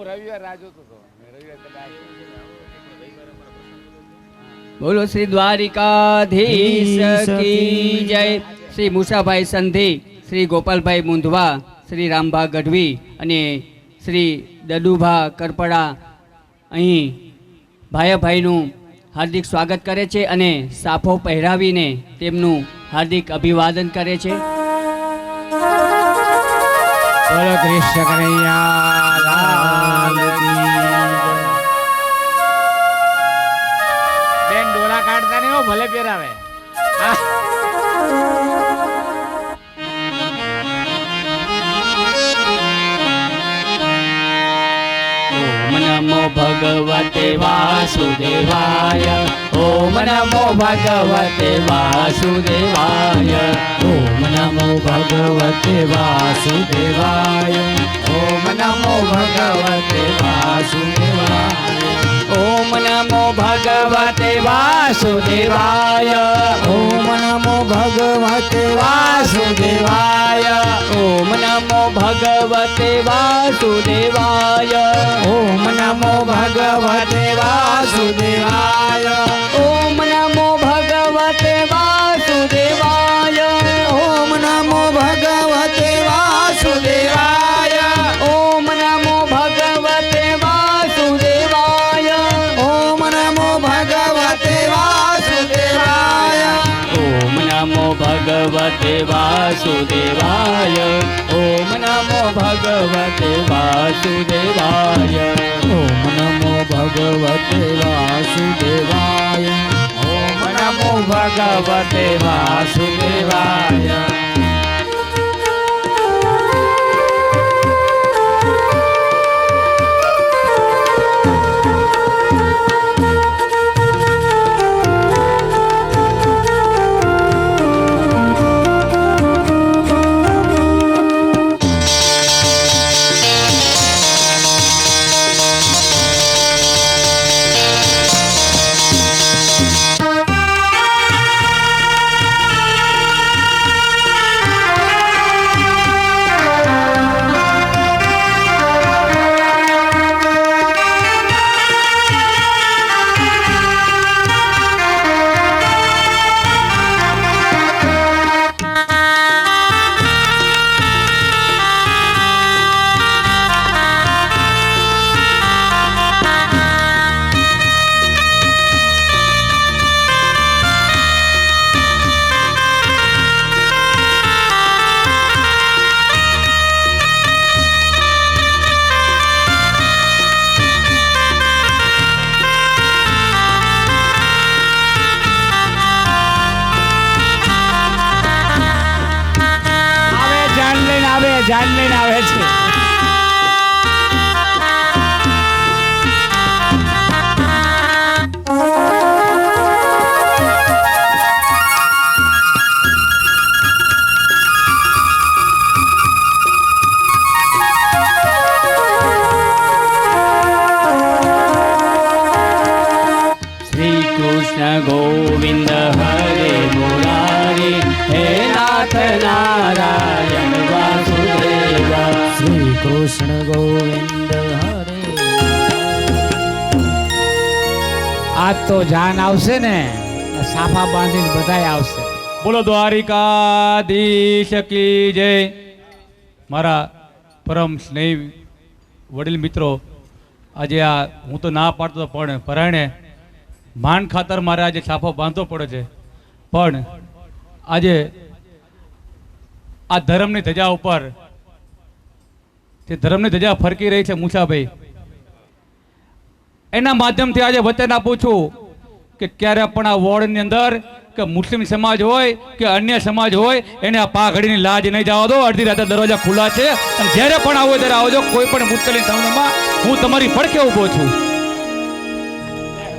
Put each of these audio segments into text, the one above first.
રવિવાર રાહ જોતો હતો. રવિવાર કદાચ બોલો શ્રી દ્વારિકાધીશ કી જય. શ્રી મુસાભાઈ સંધી, શ્રી ગોપાલભાઈ મુંધવા, શ્રી રામભા ગઢવી અને શ્રી દડુભા કરપડા અહીં ભાઈનું હાર્દિક સ્વાગત કરે છે અને સાફો પહેરાવીને તેમનું હાર્દિક અભિવાદન કરે છે. બોલો કૃષ્ણ કનૈયા લાલ કી જય. બેન ડોલા કાઢતા નહીં હો, ભલે પહેરાવે. ઓમ નમો ભગવતે વાસુદેવાય. ઓમ નમો ભગવતે વાસુદેવાય. ઓમ નમો ભગવતે વાસુદેવાય. ઓમ નમો ભગવતે વાસુદેવાય. ઓમ નમો ભગવતે વાસુદેવાય. ઓમ નમો ભગવતે વાસુદેવાય. ઓમ નમો ભગવતે વાસુદેવાય. ઓમ નમો ભગવતે વાસુદેવાય. ઓમ નમો ભગવતે વાસુદેવાય. ઓમ નમો ભગવતે વાસુદેવાય. ઓમ નમો ભગવતે વાસુદેવાય. ઓમ નમો ભગવતે વાસુદેવાય. ઓમ નમો ભગવતે વાસુદેવાય. ઓમ નમો ભગવતે વાસુદેવાય. ઓમ નમો ભગવતે વાસુદેવાય. ઓમ નમો ભગવતે વાસુદેવાય. જાન લઈને આવે છે. શ્રી કૃષ્ણ ગોવિંદ હરે મુરારી. હે નાથ નારાયણ વાસુદેવા. શ્રી કૃષ્ણ ગોવિંદ હરે. આજ તો જાન આવશે ને, સાફા બાંધીને બધાય આવશે. બોલો દ્વારિકાધીશ કી જય. મારા પરમ સ્નેહી વડીલ મિત્રો, આજે આ હું તો ના પાડતો પણ પરાયણે માન ખાતર મારે આજે છાપો બાંધવો પડે છે. પણ આજે આ ધર્મની ધજા ઉપર જે ધર્મની ધજા ફરકી રહી છે મુસાભાઈ, એના માધ્યમથી આજે વચન આપું છું કે ક્યારે પણ આ વોર્ડની અંદર કે મુસ્લિમ સમાજ હોય કે અન્ય સમાજ હોય એને આ પાઘડીની લાજ નહીં જવા દો. અડધી રાતે દરવાજા ખુલ્લા છે અને જ્યારે પણ આવો ત્યારે આવજો. કોઈ પણ મુશ્કેલી સમયમાં હું તમારી પડખે ઊભો છું.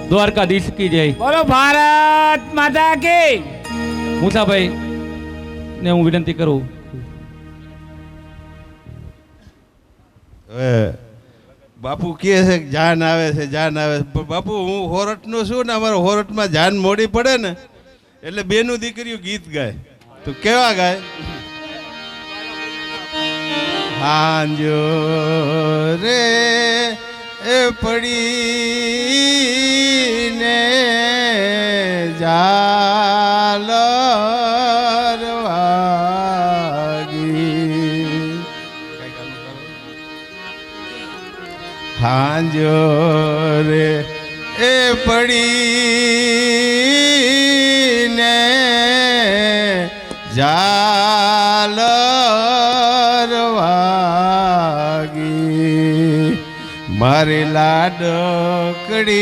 દ્વારકાધીશ કી જય. બોલો ભારત માતા કી. મુસાભાઈ ને હું વિનંતી કરું. હવે બાપુ કહે છે કે જાન આવે છે, જાન આવે છે. પણ બાપુ હું હોરઠનો છું ને, અમારે હોરઠમાં જાન મોડી પડે ને એટલે બેનું દીકરીઓ ગીત ગાય. તો કેવા ગાય? હાંજો રે એ પડીને ઝાલર વાગી હાંજો રે એ પડીને ઝાલર વાગી મારી લાડકડી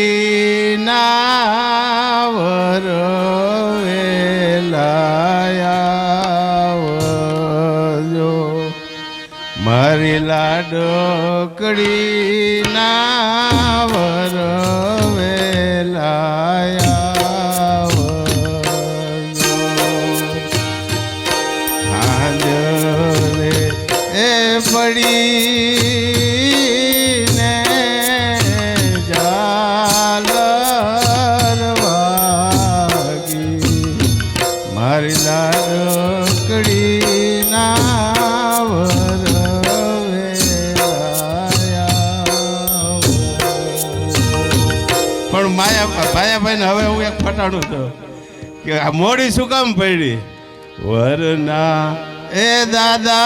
ના વરવેલાયો મારી લાડકડી ના વરવેલાયો હાજરે એ પડીને ઝાલર વાગી મારી લાડકડી ના વરવેલાયા પણ ભાયાભાઈ ને હવે હું એક ફટાણું તો કે આ મોડી શું કામ પડી વરના એ દાદા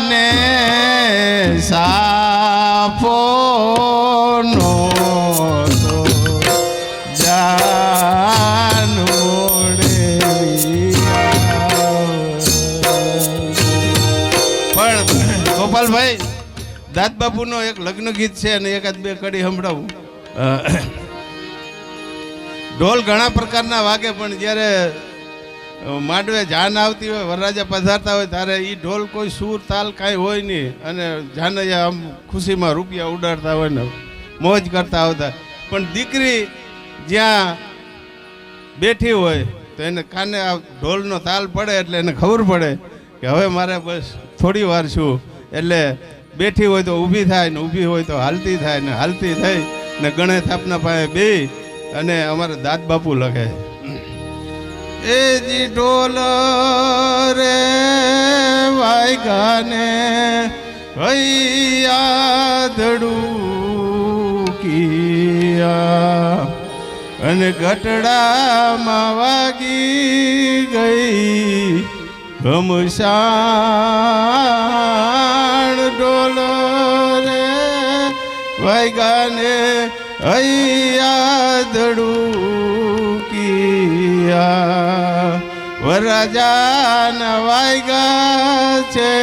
ને સાફો નો જાન મોડે પણ ગોપાલભાઈ દાદ બાપુનો એક લગ્ન ગીત છે અને એકાદ બે કડી સંભળાવું ઢોલ ઘણા પ્રકારના વાગે પણ જ્યારે માંડવે જાન આવતી હોય વરરાજા પધારતા હોય ત્યારે એ ઢોલ કોઈ સૂર તાલ કાંઈ હોય નહીં અને જાનૈયા આમ ખુશીમાં રૂપિયા ઉડાડતા હોય ને મોજ કરતા આવતા પણ દીકરી જ્યાં બેઠી હોય તો એને કાને આ ઢોલનો તાલ પડે એટલે એને ખબર પડે કે હવે મારે બસ થોડી વાર છું એટલે બેઠી હોય તો ઊભી થાય ને ઊભી હોય તો હાલતી થાય ને હાલતી થઈ ને ગણે થાપના પાસે બે અને અમારે દાદ બાપુ લખે એ જી ઢોલ રે વાયગાને હૈયાદડું કિયા અને ગટડામાં વાગી ગઈ ઘમસાણ ઢોલ રે વાયગાને હૈયાદડું કિયા વરરાજાના વાયગા છે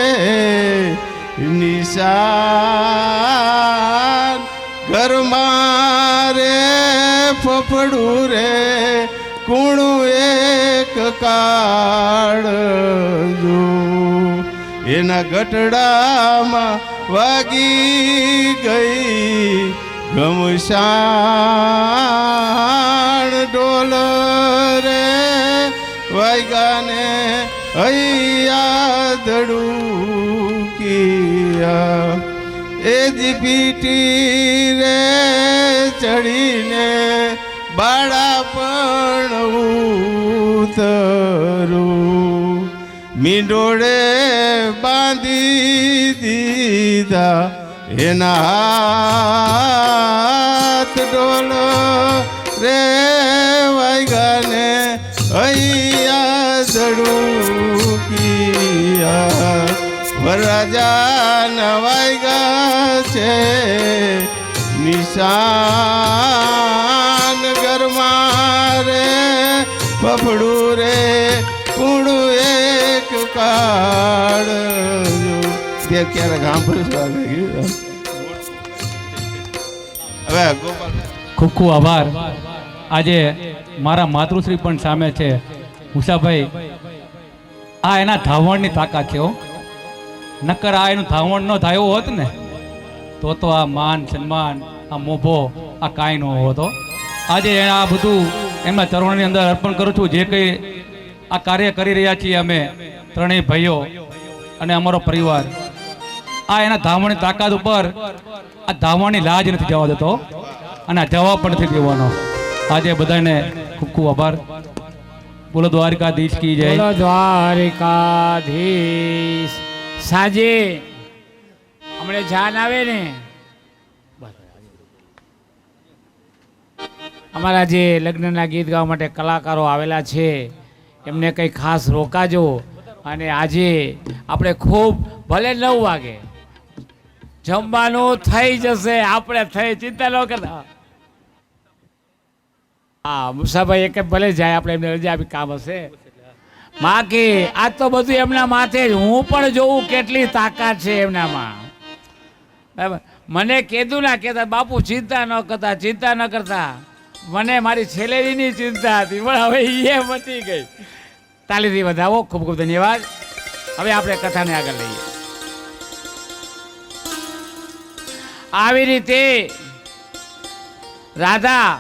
નિશાન ઘરમાં રે ફફડું રે કુણું એક કાળજો એના ગટડામાં વાગી ગઈ ઘમસાણ ઢોલ રે વાયગાને હૈયાદડું કિયા એ જી પીટી રે ચડીને બાળા પણ ઉતરું મીંડોળે બાંધી દીધા એના હાથ ઢોલ રે વાયગાને હૈયાદડું કિયા વરરાજાના વાયગા છે નિશાન ઘરમાં રે ફફડું રે કુણું એક કાળજો તે ક્યારેક સાંભળ્યું હવે ગોપાલ ખૂબ ખૂબ આભાર. આજે મારા માતૃશ્રી પણ સામે છે. મુસાભાઈ, આ એના ધાવણની તાકાત છે હો. નકર આ એનું ધાવણ ન થયું હોત ને તો આ માન સન્માન આ મોભો આ કાંઈ ન હોતો. આજે એને આ બધું એમના ચરણોની અંદર અર્પણ કરું છું. જે કંઈ આ કાર્ય કરી રહ્યા છીએ અમે ત્રણેય ભાઈઓ અને અમારો પરિવાર, આ એના ધાવણની તાકાત ઉપર આ ધાવણની લાજ નથી જવા દેતો અને આ જવાબ પણ નથી દેવાનો. આજે બધાને ખૂબ ખૂબ આભાર. બોલો દ્વારકાધીશ કી જય. બોલો દ્વારકાધીશ સાંજે હમણાં જાન આવે ને, અમારા જે લગ્નના ગીત ગાવા માટે કલાકારો આવેલા છે એમને કંઈ ખાસ રોકાજો. અને આજે આપણે ખૂબ ભલે 9 વાગે જમવાનું થઈ જશે, આપણે થઈ ચિંતા ન કરતા. હા મુસાભાઈ એક ભલે જાય, આપણે એમને રજા આપી, કામ હશે. માં કે આજ તો બધું એમના માથે જ, હું પણ જોઉં કેટલી તાકાત છે એમનામાં. બરાબર, મને કીધું ના કહેતા બાપુ ચિંતા ન કરતા, ચિંતા ન કરતા. મને મારી સેલેરીની ચિંતા હતી, પણ હવે એ મટી ગઈ. તાલીથી વધાવો, ખૂબ ખૂબ ધન્યવાદ. હવે આપણે કથાને આગળ લઈએ. આવી રીતે રાધા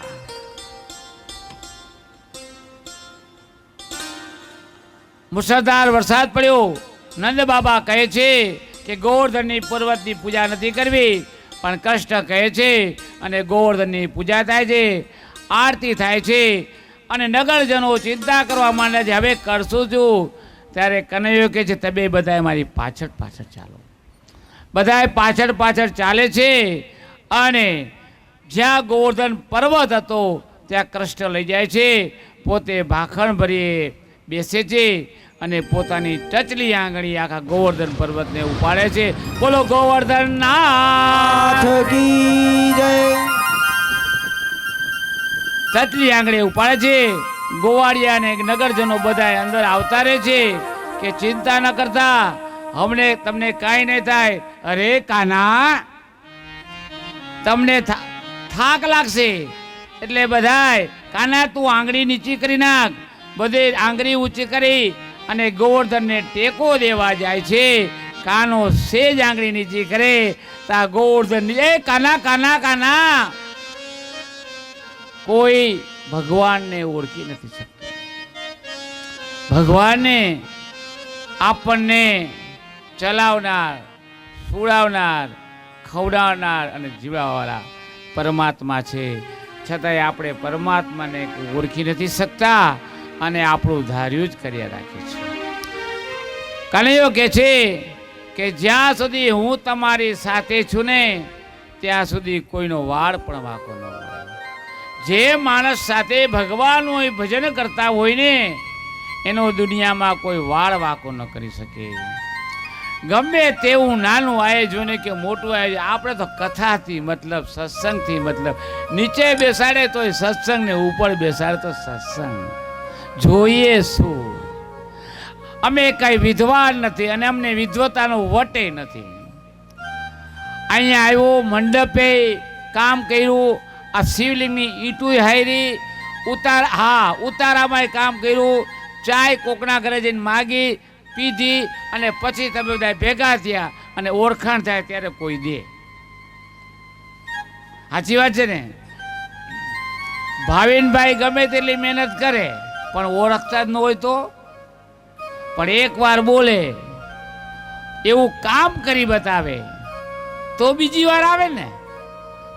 મુસળધાર વરસાદ પડ્યો. નંદ બાબા કહે છે કે ગોવર્ધનની પર્વતની પૂજા નથી કરવી, પણ કૃષ્ણ કહે છે અને ગોવર્ધનની પૂજા થાય છે, આરતી થાય છે અને નગરજનો ચિંતા કરવા માંડે છે, હવે કરશું છું. ત્યારે કનૈયો કહે છે તમે બધાએ મારી પાછળ પાછળ ચાલો. બધાએ પાછળ પાછળ ચાલે છે અને જ્યાં ગોવર્ધન પર્વત હતો ત્યાં કૃષ્ણ લઈ જાય છે. પોતે ભાખણ ભરી બેસે છે અને પોતાની ટચલી આંગળી આખા ગોવર્ધન પર્વતને ઉપાડે છે. બોલો ગોવર્ધન નાથ કી જય. ટચલી આંગળી ઉપાડે છે. ગોવાળિયા અને નગરજનો બધા અંદર આવતા રહે છે કે ચિંતા ન કરતા, હમણે તમને કાંઈ નહીં થાય. અરે કાના, તમને થાક લાગશે એટલે બધાય કાના તું આંગળી નીચી કરી નાખ. બધે આંગળી ઊંચી કરી અને ગોવર્ધનને ટેકો દેવા જાય છે. કાનો સેજ આંગળી નીચી કરે તા ગોવર્ધન એ કાના કાના કાના. કોઈ ભગવાનને ઓળખી નથી શકતું. ભગવાનને આપણને ચલાવનાર, સુડાવનાર, ખવડાવનાર અને જીવાવાળા પરમાત્મા છે. છતાંય આપણે પરમાત્માને ઓળખી નથી શકતા અને આપણું ધાર્યું જ કર્યા રાખીએ છીએ. કનૈયો કહે છે કે જ્યાં સુધી હું તમારી સાથે છું ને ત્યાં સુધી કોઈનો વાળ પણ વાંકો ન હોય. જે માણસ સાથે ભગવાનનું ભજન કરતા હોય ને એનો દુનિયામાં કોઈ વાળ વાંકો ન કરી શકે. ગમે તેવું નાનું આયોજન કે મોટું આયોજન, આપણે તો કથાથી મતલબ, સત્સંગથી મતલબ. નીચે બેસાડે તો સત્સંગ ને ઉપર બેસાડે તો સત્સંગ. જોઈએ શું? અમે કઈ વિદ્વાન નથી અને અમને વિદ્વતાનો વટે નથી. અહીંયા આવ્યો, મંડપે કામ કર્યું, આ શિવલિંગની ઈંટું હારી, ઉતારામાં કામ કર્યું, ચાય કોકના ઘરે જઈને માગી પીધી અને પછી તમે બધા ભેગા થયા અને ઓળખાણ થાય ત્યારે કોઈ દે. સાચી વાત છે ને? ભાવિનભાઈ ગમે તેટલી મહેનત કરે પણ ઓળખતા જ ન હોય તો, પણ એકવાર બોલે એવું કામ કરી બતાવે તો બીજી વાર આવે ને.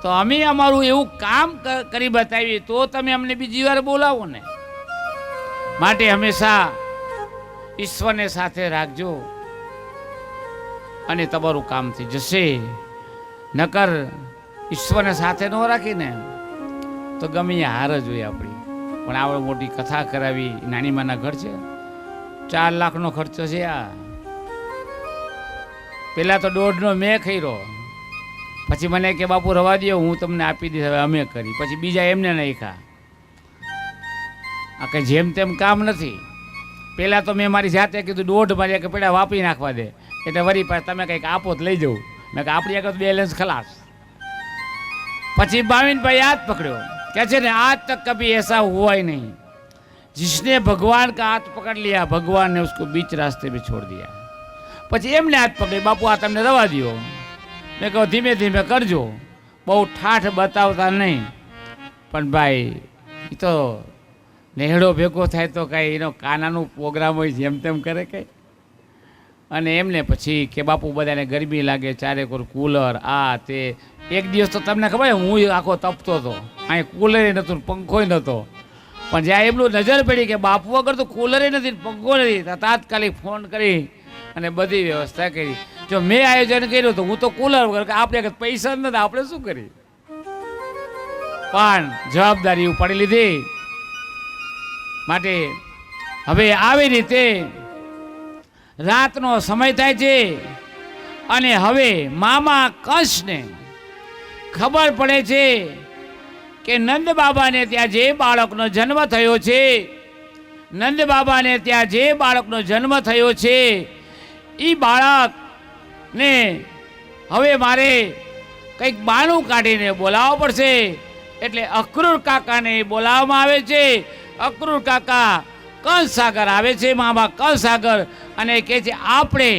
તો અમે અમારું એવું કામ કરી બતાવીએ તો તમે અમને બીજી વાર બોલાવો ને. માટે હંમેશા ઈશ્વરને સાથે રાખજો અને તમારું કામ થઈ જશે. નકર ઈશ્વરને સાથે ન રાખીને તો ગમે હાર જ હોય આપણી. પણ આપણે મોટી કથા કરાવી, નાની માના ઘર છે, 4 લાખનો ખર્ચો છે. આ પેલા તો 1.5નો મેં ખર્યો, પછી મને કે બાપુ રવા દો, હું તમને આપી દઈશ. હવે અમે કરી, પછી બીજા એમને નહીં ખા. આ કંઈ જેમ તેમ કામ નથી. પહેલાં તો મેં મારી જાતે કીધું 1.5 મારી કે પેલા વાપરી નાખવા દે, એટલે વળી પાછું તમે કંઈક આપો તો લઈ જવું. મેં કે આપણી આગળ બેલેન્સ ખલાસ. પછી ભાવિનભાઈ હાથ પકડ્યો, કહે છે ને आज तक कभी ऐसा हुआ ही नहीं जिसने भगवान का हाथ पकड़ लिया भगवान ने उसको बीच रास्ते में छोड़ दिया. પછી એમને હાથ પકડી, બાપુ આ તમને રવા દો. મેં કહું ધીમે ધીમે કરજો, બહુ ઠાઠ બતાવતા નહીં. પણ ભાઈ એ તો નેહડો ભેગો થાય તો કાંઈ એનો કાનાનું પ્રોગ્રામ હોય જેમ તેમ કરે કંઈ. અને એમને પછી કે બાપુ બધાને ગરમી લાગે, ચારેકોર કુલર આ તે. એક દિવસ તો તમને ખબર હું આખો તપતો હતો, અહીં કુલરે નહોતું, પંખોય નહોતો. પણ જ્યાં એમનું નજર પડી કે બાપુ વગર તો કુલરે નથી, પંખો નથી, તાત્કાલિક ફોન કરી અને બધી વ્યવસ્થા કરી. જો મેં આયોજન કર્યું તો હું તો કુલર વગર, આપણે પૈસા નથી, આપણે શું કરીએ? પણ જવાબદારી ઉપાડી લીધી. માટે હવે આવી રીતે રાતનો સમય થાય છે અને હવે મામા કંસને ખબર પડે છે કે નંદ બાબાને ત્યાં જે બાળકનો જન્મ થયો છે, નંદ બાબાને ત્યાં જે બાળકનો જન્મ થયો છે, એ બાળકને હવે મારે કંઈક બાણું કાઢીને બોલાવવું પડશે. એટલે અક્રૂર કાકાને બોલાવવામાં આવે છે. અક્રૂર કાકા કંસાગર આવે છે, મામા કંસાગર, અને કહે છે આપણે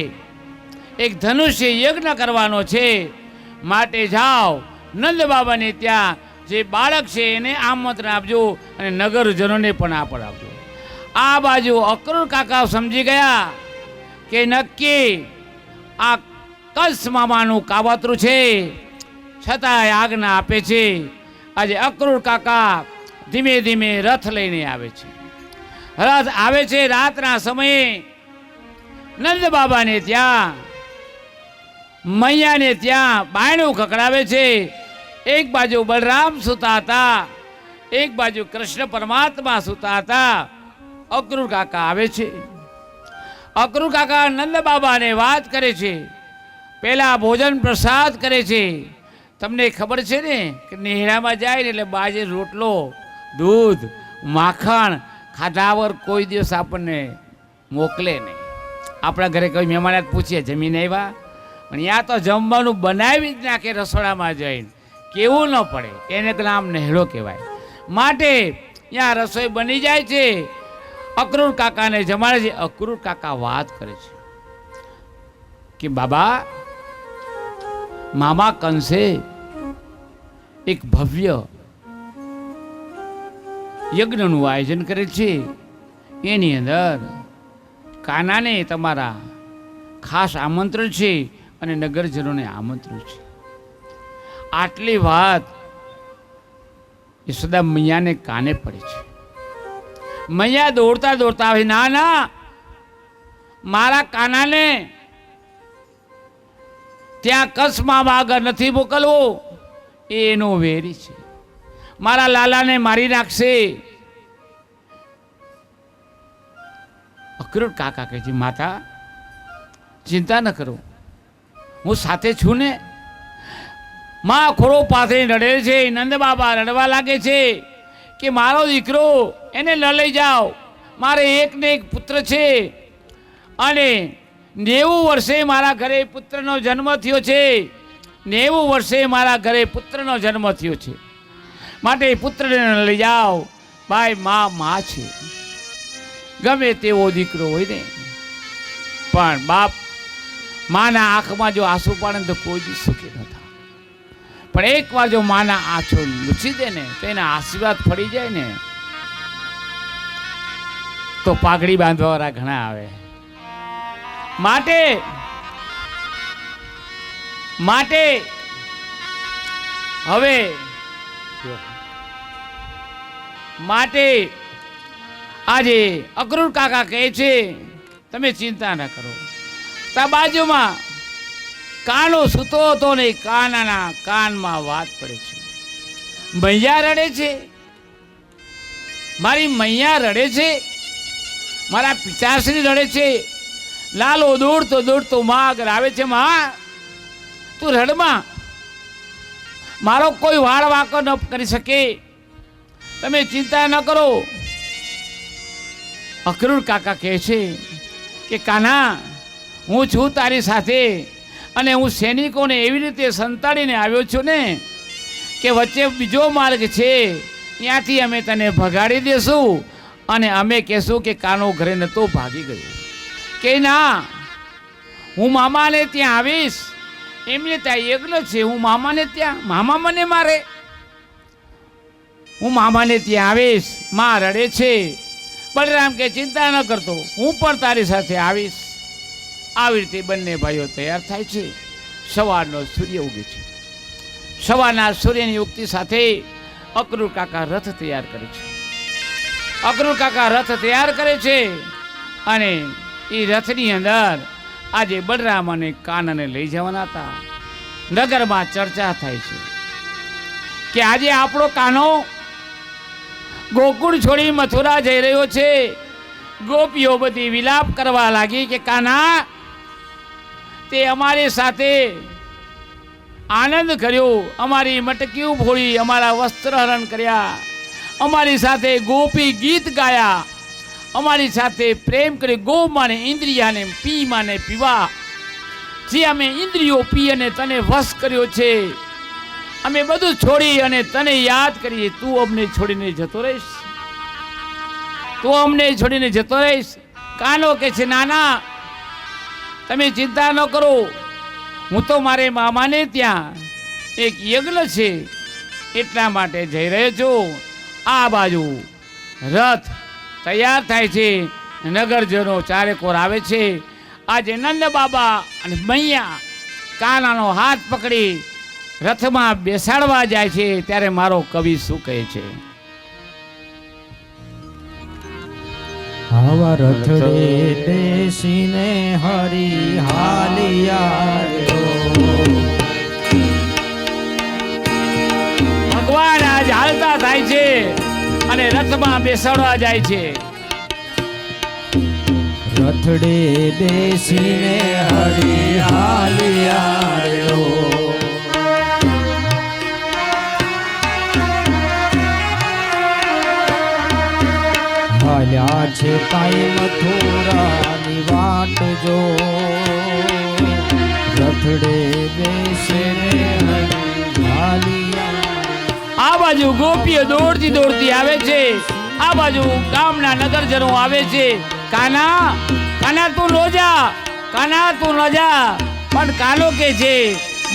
એક ધનુષ્ય યજ્ઞ કરવાનો છે, માટે જાઓ નંદ બાબાને ત્યાં જે બાળક છે એને આમંત્રણ આપજો અને નગરજનોને પણ આપણ આપજો. આ બાજુ અક્રૂર કાકા સમજી ગયા કે નક્કી આ કંસ મામાનું કાવતરું છે, છતાંય આજ્ઞા આપે છે. આજે અક્રૂર કાકા ધીમે ધીમે રથ લઈને આવે છે. રથ આવે છે રાતના સમયે નંદ બાબાને ત્યાં, મૈયાને ત્યાં બાયણું ખકડાવે છે. એક બાજુ બલરામ સૂતા હતા, એક બાજુ કૃષ્ણ પરમાત્મા સૂતા હતા. અક્રૂર કાકા આવે છે. અક્રૂર કાકા નંદ બાબાને વાત કરે છે, પેલા ભોજન પ્રસાદ કરે છે. તમને ખબર છે ને કે નેહરામાં જાય ને એટલે બાજે રોટલો, દૂધ, માખણ ખાધા વગર કોઈ દિવસ આપણને મોકલે નહીં. આપણા ઘરે કોઈ મહેમાન પૂછીએ જમીને આવ્યા, પણ ત્યાં તો જમવાનું બનાવી જ નાખે રસોડામાં જઈને, કેવું ન પડે. એને નામ નેહળો કહેવાય. માટે ત્યાં રસોઈ બની જાય છે, અક્રૂર કાકાને જમાડે છે. અક્રૂર કાકા વાત કરે છે કે બાબા, મામા કંસે એક ભવ્ય યજ્ઞનું આયોજન કરે છે. એની અંદર કાનાને તમારા ખાસ આમંત્રણ છે અને નગરજનોને આમંત્રણ છે. આટલી વાત યશોદા મૈયાને કાને પડે છે. મૈયા દોડતા દોડતા આવે, ના ના, મારા કાનાને ત્યાં કચ્છમાં આગળ નથી મોકલવો, એ એનો વેરી છે, મારા લાલાને મારી નાખશે. અક્રૂર કાકા કહે છે માતા ચિંતા ન કરો, હું સાથે છું ને. માં ખોળો પાથરી રડે છે. નંદ બાબા રડવા લાગે છે કે મારો દીકરો, એને ન લઈ જાઓ, મારે એક ને એક પુત્ર છે અને 90 વર્ષે મારા ઘરે પુત્રનો જન્મ થયો છે. 90 વર્ષે મારા ઘરે પુત્રનો જન્મ થયો છે, માટે પુત્રને ન લઈ જાઓ. ભાઈ માં છે, ગમે તેવો દીકરો હોય ને, પણ બાપ માના આંખમાં જો આંસુ પાડે તો કોઈ દિવસ સુખી ન થાય. પણ એકવાર જો માના આંખો લૂછી દે ને તો એના આશીર્વાદ પડી જાય ને, તો પાઘડી બાંધવાવાળા ઘણા આવે. માટે હવે આજે અક્રૂર કાકા કહે છે તમે ચિંતા ન કરો. તા બાજુમાં કાનો સૂતો હતો ને, કાનાના કાનમાં વાત પડે છે. મૈયા રડે છે, મારી મૈયા રડે છે, મારા પિતાશ્રી રડે છે. લાલો દોડતો દોડતો માં આગળ આવે છે. માં તું રડમાં, મારો કોઈ વાળ વાંકો ન કરી શકે, તમે ચિંતા ન કરો. અક્રૂર કાકા કહે છે કે કાના, હું છું તારી સાથે, અને હું સૈનિકોને એવી રીતે સંતાડીને આવ્યો છું ને કે વચ્ચે બીજો માર્ગ છે, ત્યાંથી અમે તને ભગાડી દેશું અને અમે કહેશું કે કાનો ઘરે નતો ભાગી ગયો. કે ના, હું મામાને ત્યાં આવીશ, એમને ત્યાં યજ્ઞ છે, હું મામાને ત્યાં, મામા મને મારે, હું મામાને ત્યાં આવીશ. માં રડે છે. બલરામ કે ચિંતા ન કરતો, હું પણ તારી સાથે આવીશ. આવી રીતે બંને ભાઈઓ તૈયાર થાય છે. સવારનો સૂર્ય ઉગે છે. સવારના સૂર્યની ઉગતી સાથે અક્રૂર કાકા રથ તૈયાર કરે છે. અક્રૂર કાકા રથ તૈયાર કરે છે અને એ રથની અંદર આજે બલરામ અને કાનને લઈ જવાના હતા. નગરમાં ચર્ચા થાય છે કે આજે આપણો કાનો ગોકુળ છોડી મથુરા જઈ રહ્યો છે. ગોપીઓ બધી વિલાપ કરવા લાગી કે કાના, તે અમારી સાથે આનંદ કર્યો, અમારી મટકીઓ ફોડી, અમારા વસ્ત્રહરણ કર્યા, અમારી સાથે ગોપી ગીત ગાયા, અમારી સાથે પ્રેમ કરી. ગો માને ઇન્દ્રિયાને, પી માને પીવા. જે અમે ઇન્દ્રિયો પી અને તને વશ કર્યો છે, અમે બધું છોડી અને તને યાદ કરીએ. તું અમને છોડીને જતો રહીશ? તું અમને છોડીને જતો રહીશ? કાનો કે છે, નાના તમે ચિંતા ન કરો, હું તો મારે મામાને ત્યાં એક યજ્ઞ છે એટલા માટે જઈ રહ્યો છું. આ બાજુ રથ તૈયાર થાય છે, નગરજનો ચારેકોર આવે છે. આજે નંદ બાબા અને મૈયા કાનાનો હાથ પકડી રથમાં બેસાડવા જાય છે. ત્યારે મારો કવિ શું કહે છે? આવા રથડે બેસીને હરી હાલિયા રો. ભગવાન આજ હાલતા થાય છે અને રથમાં બેસાડવા જાય છે. રથડે બેસીને હરી હાલિયા રો. હાલ્યા છે કાંઈ મથુરાની વાટ જો. રથડે બેસીને હરી હાલિયા. આ બાજુ ગોપીઓ દોડતી દોડતી આવે છે, આ બાજુ ગામના નગરજનો આવે છે. કાના, કાના તું ન જા, કાના તું ન જા. પણ કાનો કે છે,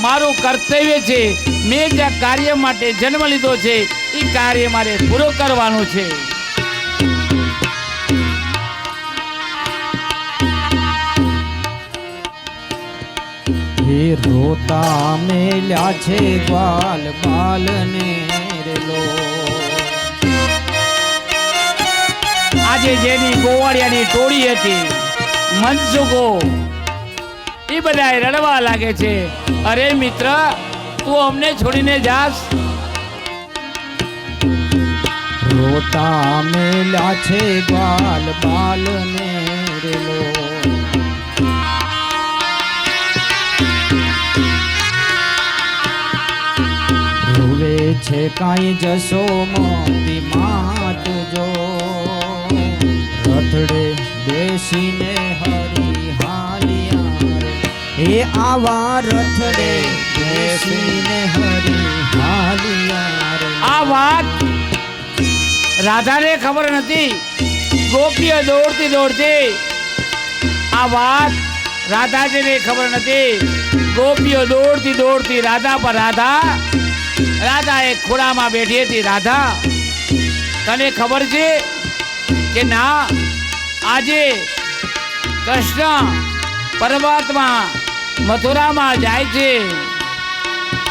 મારું કર્તવ્ય છે, મેં જ્યાં કાર્ય માટે જન્મ લીધો છે એ કાર્ય મારે પૂરો કરવાનું છે. હે રોતા મેલ્યા છે ગ્વાલ બાલને રેલો. આજે જેની ગોવાળિયાની ટોળી હતી, મનસુખો, એ બધા રડવા લાગે છે. અરે મિત્ર, તું અમને છોડીને જાસ? રોતા મેલ્યા છે ગ્વાલ બાલને રેલો. રૂવે છે કાંઈ જશો મોતી માત જો. રથડે બેસીને હરી હાલિયા રે. એ આવા રથડે બેસીને હરી હાલિયા રે. આ વાત રાધાને ખબર નથી. ગોપીઓ દોડતી દોડતી, આ વાત રાધાજીને ખબર નથી. ગોપીઓ દોડતી દોડતી રાધા પર. રાધા એક ખોળામાં બેઠી હતી. રાધા, તને ખબર છે કે ના, આજે કૃષ્ણ પરમાત્મા મથુરામાં જાય છે?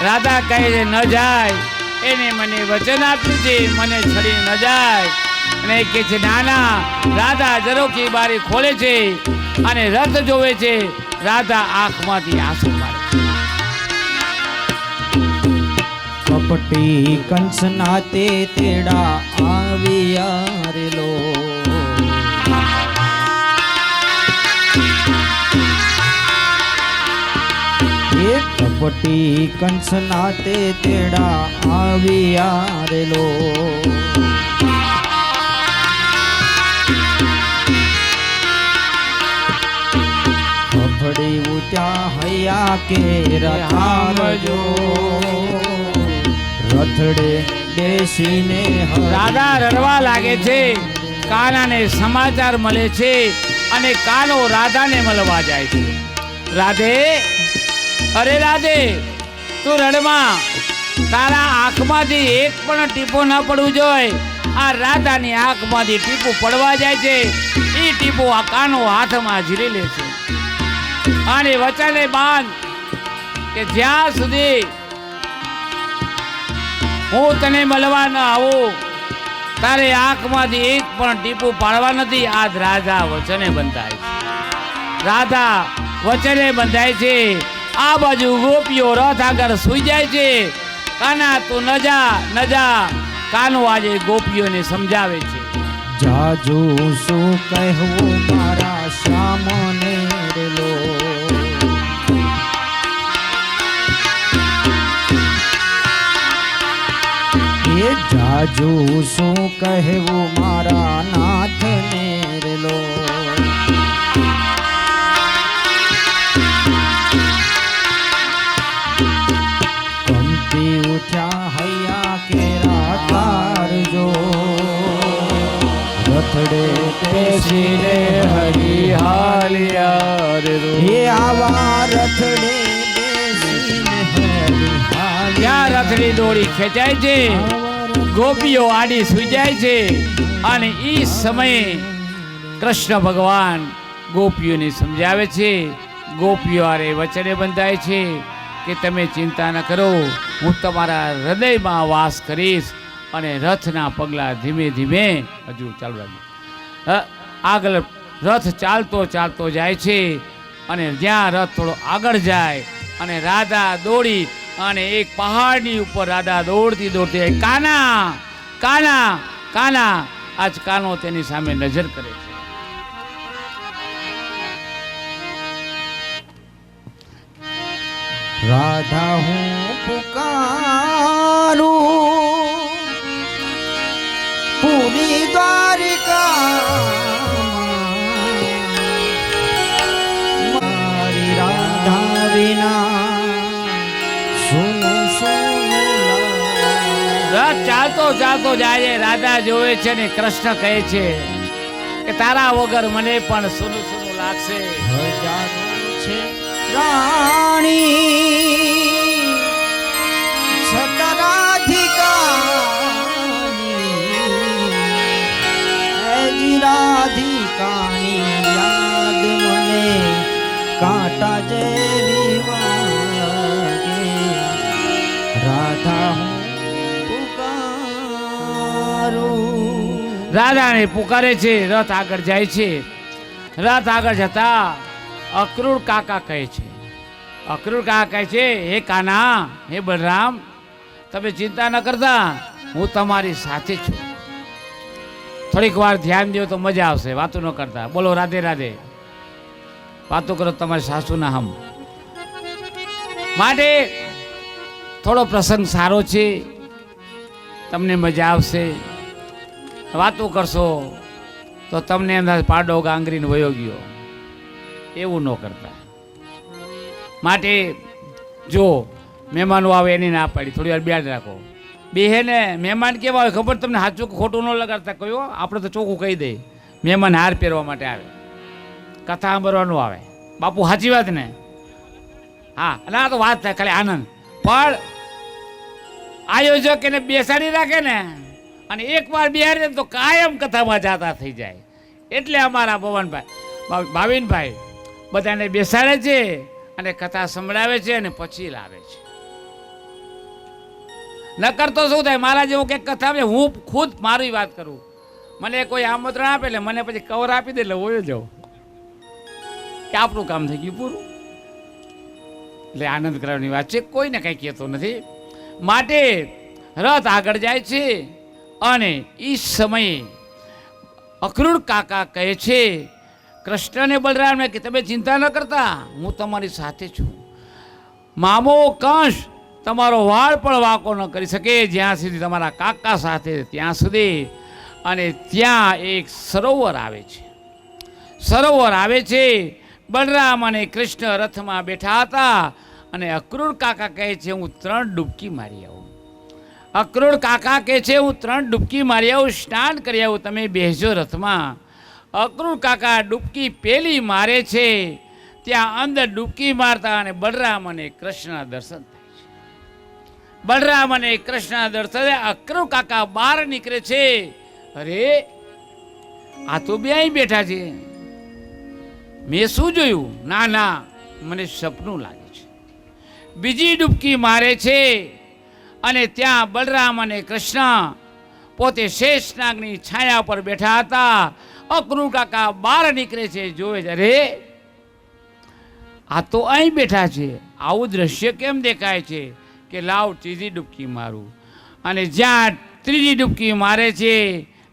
રાધા કહે છે, ન જાય. એને મને વચન આપ્યું છે, મને છડી ન જાય. અને એ કહે છે, નાના. રાધા ઝરોખી બારી ખોલે છે અને રથ જોવે છે. રાધા આંખમાંથી આંસુ પાડે. કપટી કંસના તે તેડા આવ્યા રેલો. એ કપટી કંસના તે તેડા આવ્યા રેલો. ફફડી ઉત્યા હૈયા કે રથાવજો. રથડે બેસીને રાધા રડવા લાગે છે. કાનાને સમાચાર મળે છે અને કાનો રાધાને મળવા જાય છે. રાધે, અરે રાધે, તું રડમાં. તારા આંખમાંથી એક પણ ટીપો ન પડવું જોઈએ. આ રાધાની આંખમાંથી ટીપું પડવા જાય છે. એ ટીપો આ કાનો હાથમાં ઝીલી લે છે અને વચને બાંધ કે જ્યાં સુધી હું તને મળવા ન આવું, તારે આંખમાંથી એક પણ ટીપું પાડવા નથી. આ રાધા વચને બંધાય છે. રાધા વચને બંધાય છે. આ બાજુ ગોપીઓ રથ આગળ સૂઈ જાય છે. કાના તું ન જા. કાનો આજે ગોપીઓને સમજાવે છે. જાજુ શું કહેવું મારા શ્યામને લો, એ જાજુ શું કહેવું મારા નાથને લો. કંપી ઉઠ્યા હૈયા કેરા તારજો, રથડે બેસીને હરી હાલ્યા રે. હે આવા રથડે બેસીને હરી હાલ્યા. ત્યાં રથની દોરી ખેંચાય છે. ગોપીઓ આડી સૂઈ જાય છે. અને એ સમયે કૃષ્ણ ભગવાન ગોપીઓને સમજાવે છે. ગોપીઓ આરે વચને બંધાય છે કે તમે ચિંતા ન કરો, હું તમારા હૃદયમાં વાસ કરીશ. અને રથના પગલાં ધીમે ધીમે હજુ ચાલુ રાખ્યું. આગળ રથ ચાલતો જાય છે. અને જ્યાં રથ થોડો આગળ જાય અને રાધા દોડી અને એક પહાડની ઉપર રાધા દોડતી કાના આજ કાનો તેની સામે નજર કરે છે. રાધા હું પુકારું પૂરી દ્વારિકા, મારી રાધા વિના રથ ચાલતો જાય. રાધા જોવે છે ને કૃષ્ણ કહે છે કે તારા વગર મને પણ સૂનું લાગશે. હજારો છે રાણી છતરાધિકાની, રાધિકાની યાદ મને કાંટા જેવી વાગે. રાધા રાધાને પુકારે છે. રથ આગળ જાય છે. રથ આગળ જતા અક્રૂર કાકા કહે છે, હે કાના, હે બલરામ, તમે ચિંતા ન કરતા, હું તમારી સાથે છું. થોડીક વાર ધ્યાન દો તો મજા આવશે. વાતો ન કરતા, બોલો રાધે રાધે. વાતો કરો તમારી સાસુના હમ. માટે થોડો પ્રસંગ સારો છે, તમને મજા આવશે. વાતો કરશો તો તમને અંદાજ પાડો ગાંગરીને વયો ગયો, એવું ન કરતા. માટે જો મહેમાનો આવે એની ના પાડી, થોડી વાર બ્યાજ રાખો. બેહે ને મહેમાન કેવા હોય ખબર તમને? સાચું ખોટું ન લગાડતા કહ્યું. આપણે તો ચોખ્ખું કહી દઈએ, મહેમાન હાર પહેરવા માટે આવે, કથા સાંભળવાનું આવે. બાપુ સાચી વાત ને? હા, ના તો વાત થાય ખાલી આનંદ. પણ આયોજક એને બેસાડી રાખે ને અને એકવાર બિહારી તો કાયમ કથામાં જાતા થઈ જાય. એટલે અમારા ભાવિનભાઈ બધાને બેસાડે છે અને કથા સંભળાવે છે અને પછી લાવે છે. નકર તો શું થાય, મારા જેવું કંઈક કથા આવે, હું ખુદ મારી વાત કરું, મને કોઈ આમંત્રણ આપે એટલે મને પછી કવર આપી દે એટલે ઓયો જાઉં કે આપણું કામ થઈ ગયું પૂરું. એટલે આનંદ કરવાની વાત છે, કોઈને કંઈ કહેતો નથી. માટે રથ આગળ જાય છે અને એ સમયે અક્રૂર કાકા કહે છે કૃષ્ણને બલરામને કે તમે ચિંતા ન કરતા, હું તમારી સાથે છું. મામો કંસ તમારો વાળ પણ વાંકો ન કરી શકે જ્યાં સુધી તમારા કાકા સાથે ત્યાં સુધી. અને ત્યાં એક સરોવર આવે છે. બલરામ અને કૃષ્ણ રથમાં બેઠા હતા અને અક્રૂર કાકા કહે છે હું 3 ડૂબકી મારી આવું. અક્રૂર કાકા કહે છે હું 3 ડૂબકી મારી આવું, સ્નાન કરી આવું, તમે બેસજો રથમાં. અક્રૂર કાકા ડૂબકી પેલી મારે છે, ત્યાં અંદર ડૂબકી મારતા અને બલરામ અને કૃષ્ણના દર્શન થાય છે. બલરામ અને કૃષ્ણના દર્શન અક્રૂર કાકા બહાર નીકળે છે. અરે આ તો બે અહીં બેઠા છે, મેં શું જોયું? ના મને સપનું લાગે છે. બીજી ડૂબકી મારે છે અને ત્યાં બલરામ અને કૃષ્ણ પોતે શેષનાગની છાયા પર બેઠા હતા. અક્રૂર કાકા બહાર નીકળે છે, જોવે છે, અરે આ તો અહીં બેઠા છે, આવું દ્રશ્ય કેમ દેખાય છે કે લાવ ત્રીજી ડૂબકી મારું. અને જ્યાં ત્રીજી ડૂબકી મારે છે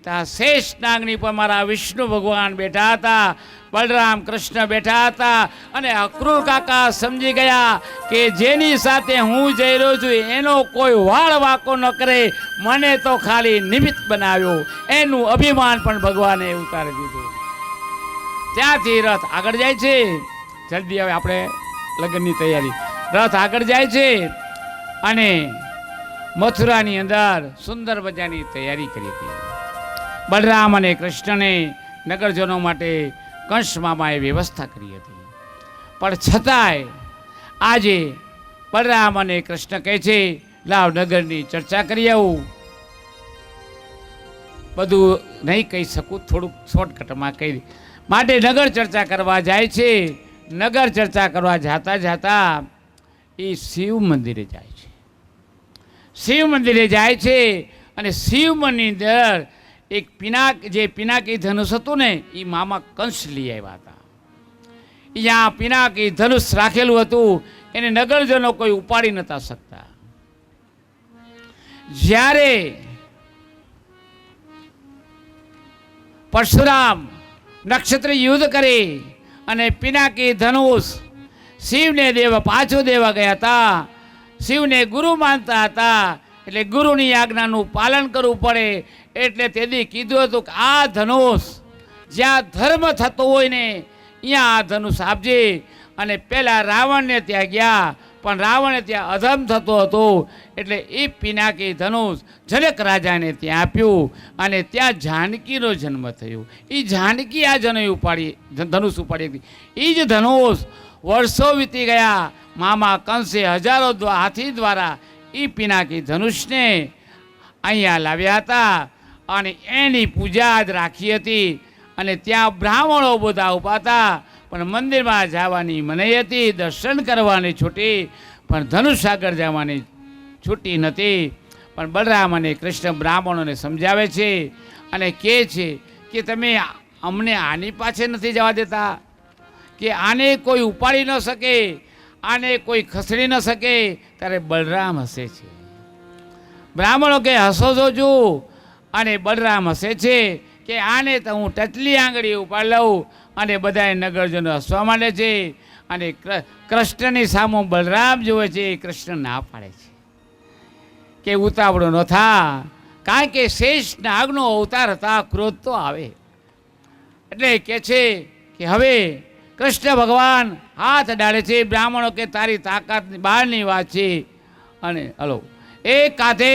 ત્યાં શેષ નાગની પર મારા વિષ્ણુ ભગવાન બેઠા હતા, બલરામ કૃષ્ણ બેઠા હતા. અને અક્રૂર કાકા સમજી ગયા કે જેની સાથે હું જઈ રહ્યો છું એનો કોઈ વાળ વાંકો ન કરે, મને તો ખાલી નિમિત્ત બનાવ્યો. એનું અભિમાન પણ ભગવાને ઉતારી દીધું. ત્યાંથી રથ આગળ જાય છે. જલ્દી હવે આપણે લગ્નની તૈયારી. રથ આગળ જાય છે અને મથુરાની અંદર સુંદર મજાની તૈયારી કરી હતી. બલરામ અને કૃષ્ણને નગરજનો માટે કંસ મામાએ વ્યવસ્થા કરી હતી. પણ છતાંય આજે બલરામ અને કૃષ્ણ કહે છે લાવ નગરની ચર્ચા કરી આવું. બધું નહીં કહી શકું, થોડુંક શોર્ટકટમાં કહી માટે નગર ચર્ચા કરવા જાય છે. નગર ચર્ચા કરવા જાતા જાતા એ શિવ મંદિરે જાય છે. શિવ મંદિરે જાય છે અને શિવ મંદિર એક પિનાકી ધનુષ હતું ને એ મામા કંસ લઈ આવ્યા હતા. અહીંયા પિનાકી ધનુષ રાખેલું હતું, એને નગરજનો કોઈ ઉપાડી નતા શકતા. જ્યારે પરશુરામ નક્ષત્ર યુદ્ધ કરી અને પિનાકી ધનુષ શિવને પાછું દેવા ગયા હતા. શિવને ગુરુ માનતા હતા એટલે ગુરુની આજ્ઞાનું પાલન કરવું પડે. એટલે તેથી કીધું હતું કે આ ધનુષ જ્યાં ધર્મ થતો હોય ને અહીંયા આ ધનુષ આપજે. અને પહેલાં રાવણને ત્યાં ગયા, પણ રાવણને ત્યાં અધમ થતો હતો એટલે એ પિનાકી ધનુષ જનક રાજાને ત્યાં આપ્યું અને ત્યાં જાનકીનો જન્મ થયો. એ જાનકી આ ધનુષ ઉપાડી હતી. એ જ ધનુષ વર્ષો વીતી ગયા. મામા કંસે હજારો હાથી દ્વારા એ પિનાકી ધનુષને અહીંયા લાવ્યા હતા અને એની પૂજા જ રાખી હતી. અને ત્યાં બ્રાહ્મણો બધા ઊભા હતા, પણ મંદિરમાં જવાની મનાઈ હતી, દર્શન કરવાની છૂટી, પણ ધનુષ આગળ જવાની છૂટી નથી. પણ બલરામ અને કૃષ્ણ બ્રાહ્મણોને સમજાવે છે અને કહે છે કે તમે અમને આની પાછે નથી જવા દેતા, કે આને કોઈ ઉપાડી ન શકે, આને કોઈ ખસેડી ન શકે. ત્યારે બલરામ હસે છે. બ્રાહ્મણો કે હસો છો છું, અને બલરામ હસે છે કે આને તો હું ટચલી આંગળી ઉપાડી લઉં. અને બધાએ નગરજનો હસવા માંડે છે. અને કૃષ્ણની સામે બલરામ જોવે છે, કૃષ્ણ ના પાડે છે કે ઉતાવળો ન થા, કારણ કે શેષ નાગનો અવતાર હતા, ક્રોધ તો આવે. એટલે કે છે કે હવે કૃષ્ણ ભગવાન હાથ ડાળે છે. બ્રાહ્મણો કે તારી તાકાતની બહારની વાત છે. અને હલો એક હાથે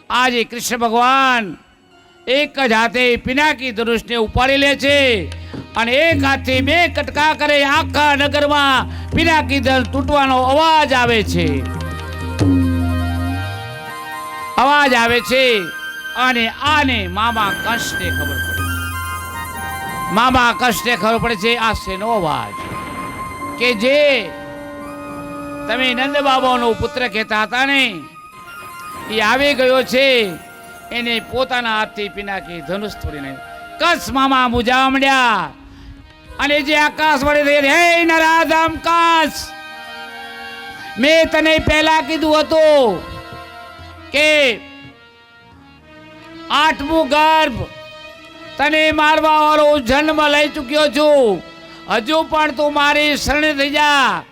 આજે કૃષ્ણ ભગવાન એક જ હાથે પિનાકી ધનુષને ઉપાડી લે છે અને એક હાથથી બે કટકા કરે. આખા નગરમાં પિનાકી ધનુષ તૂટવાનો અવાજ આવે છે, અવાજ આવે છે. અને આને મામા કંસને ખબર પડે. મામા કંસને ખબર પડે છે આ શેનો અવાજ, કે જે તમે નંદ બાબાનો પુત્ર કહેતા હતા ને એ આવી ગયો છે. એને પોતાના હાથથી પિનાકી ધનુષ તોડીને કંસ મામા મૂંઝાવા માંડ્યા. અને જે આકાશ વડે હે નરાધમ કંસ, મેં તને પહેલા કીધું હતું કે 8મું ગર્ભ તને મારવા વાળો જન્મ લઈ ચૂક્યો છું, હજુ પણ તું મારી શરણે થઈ જા.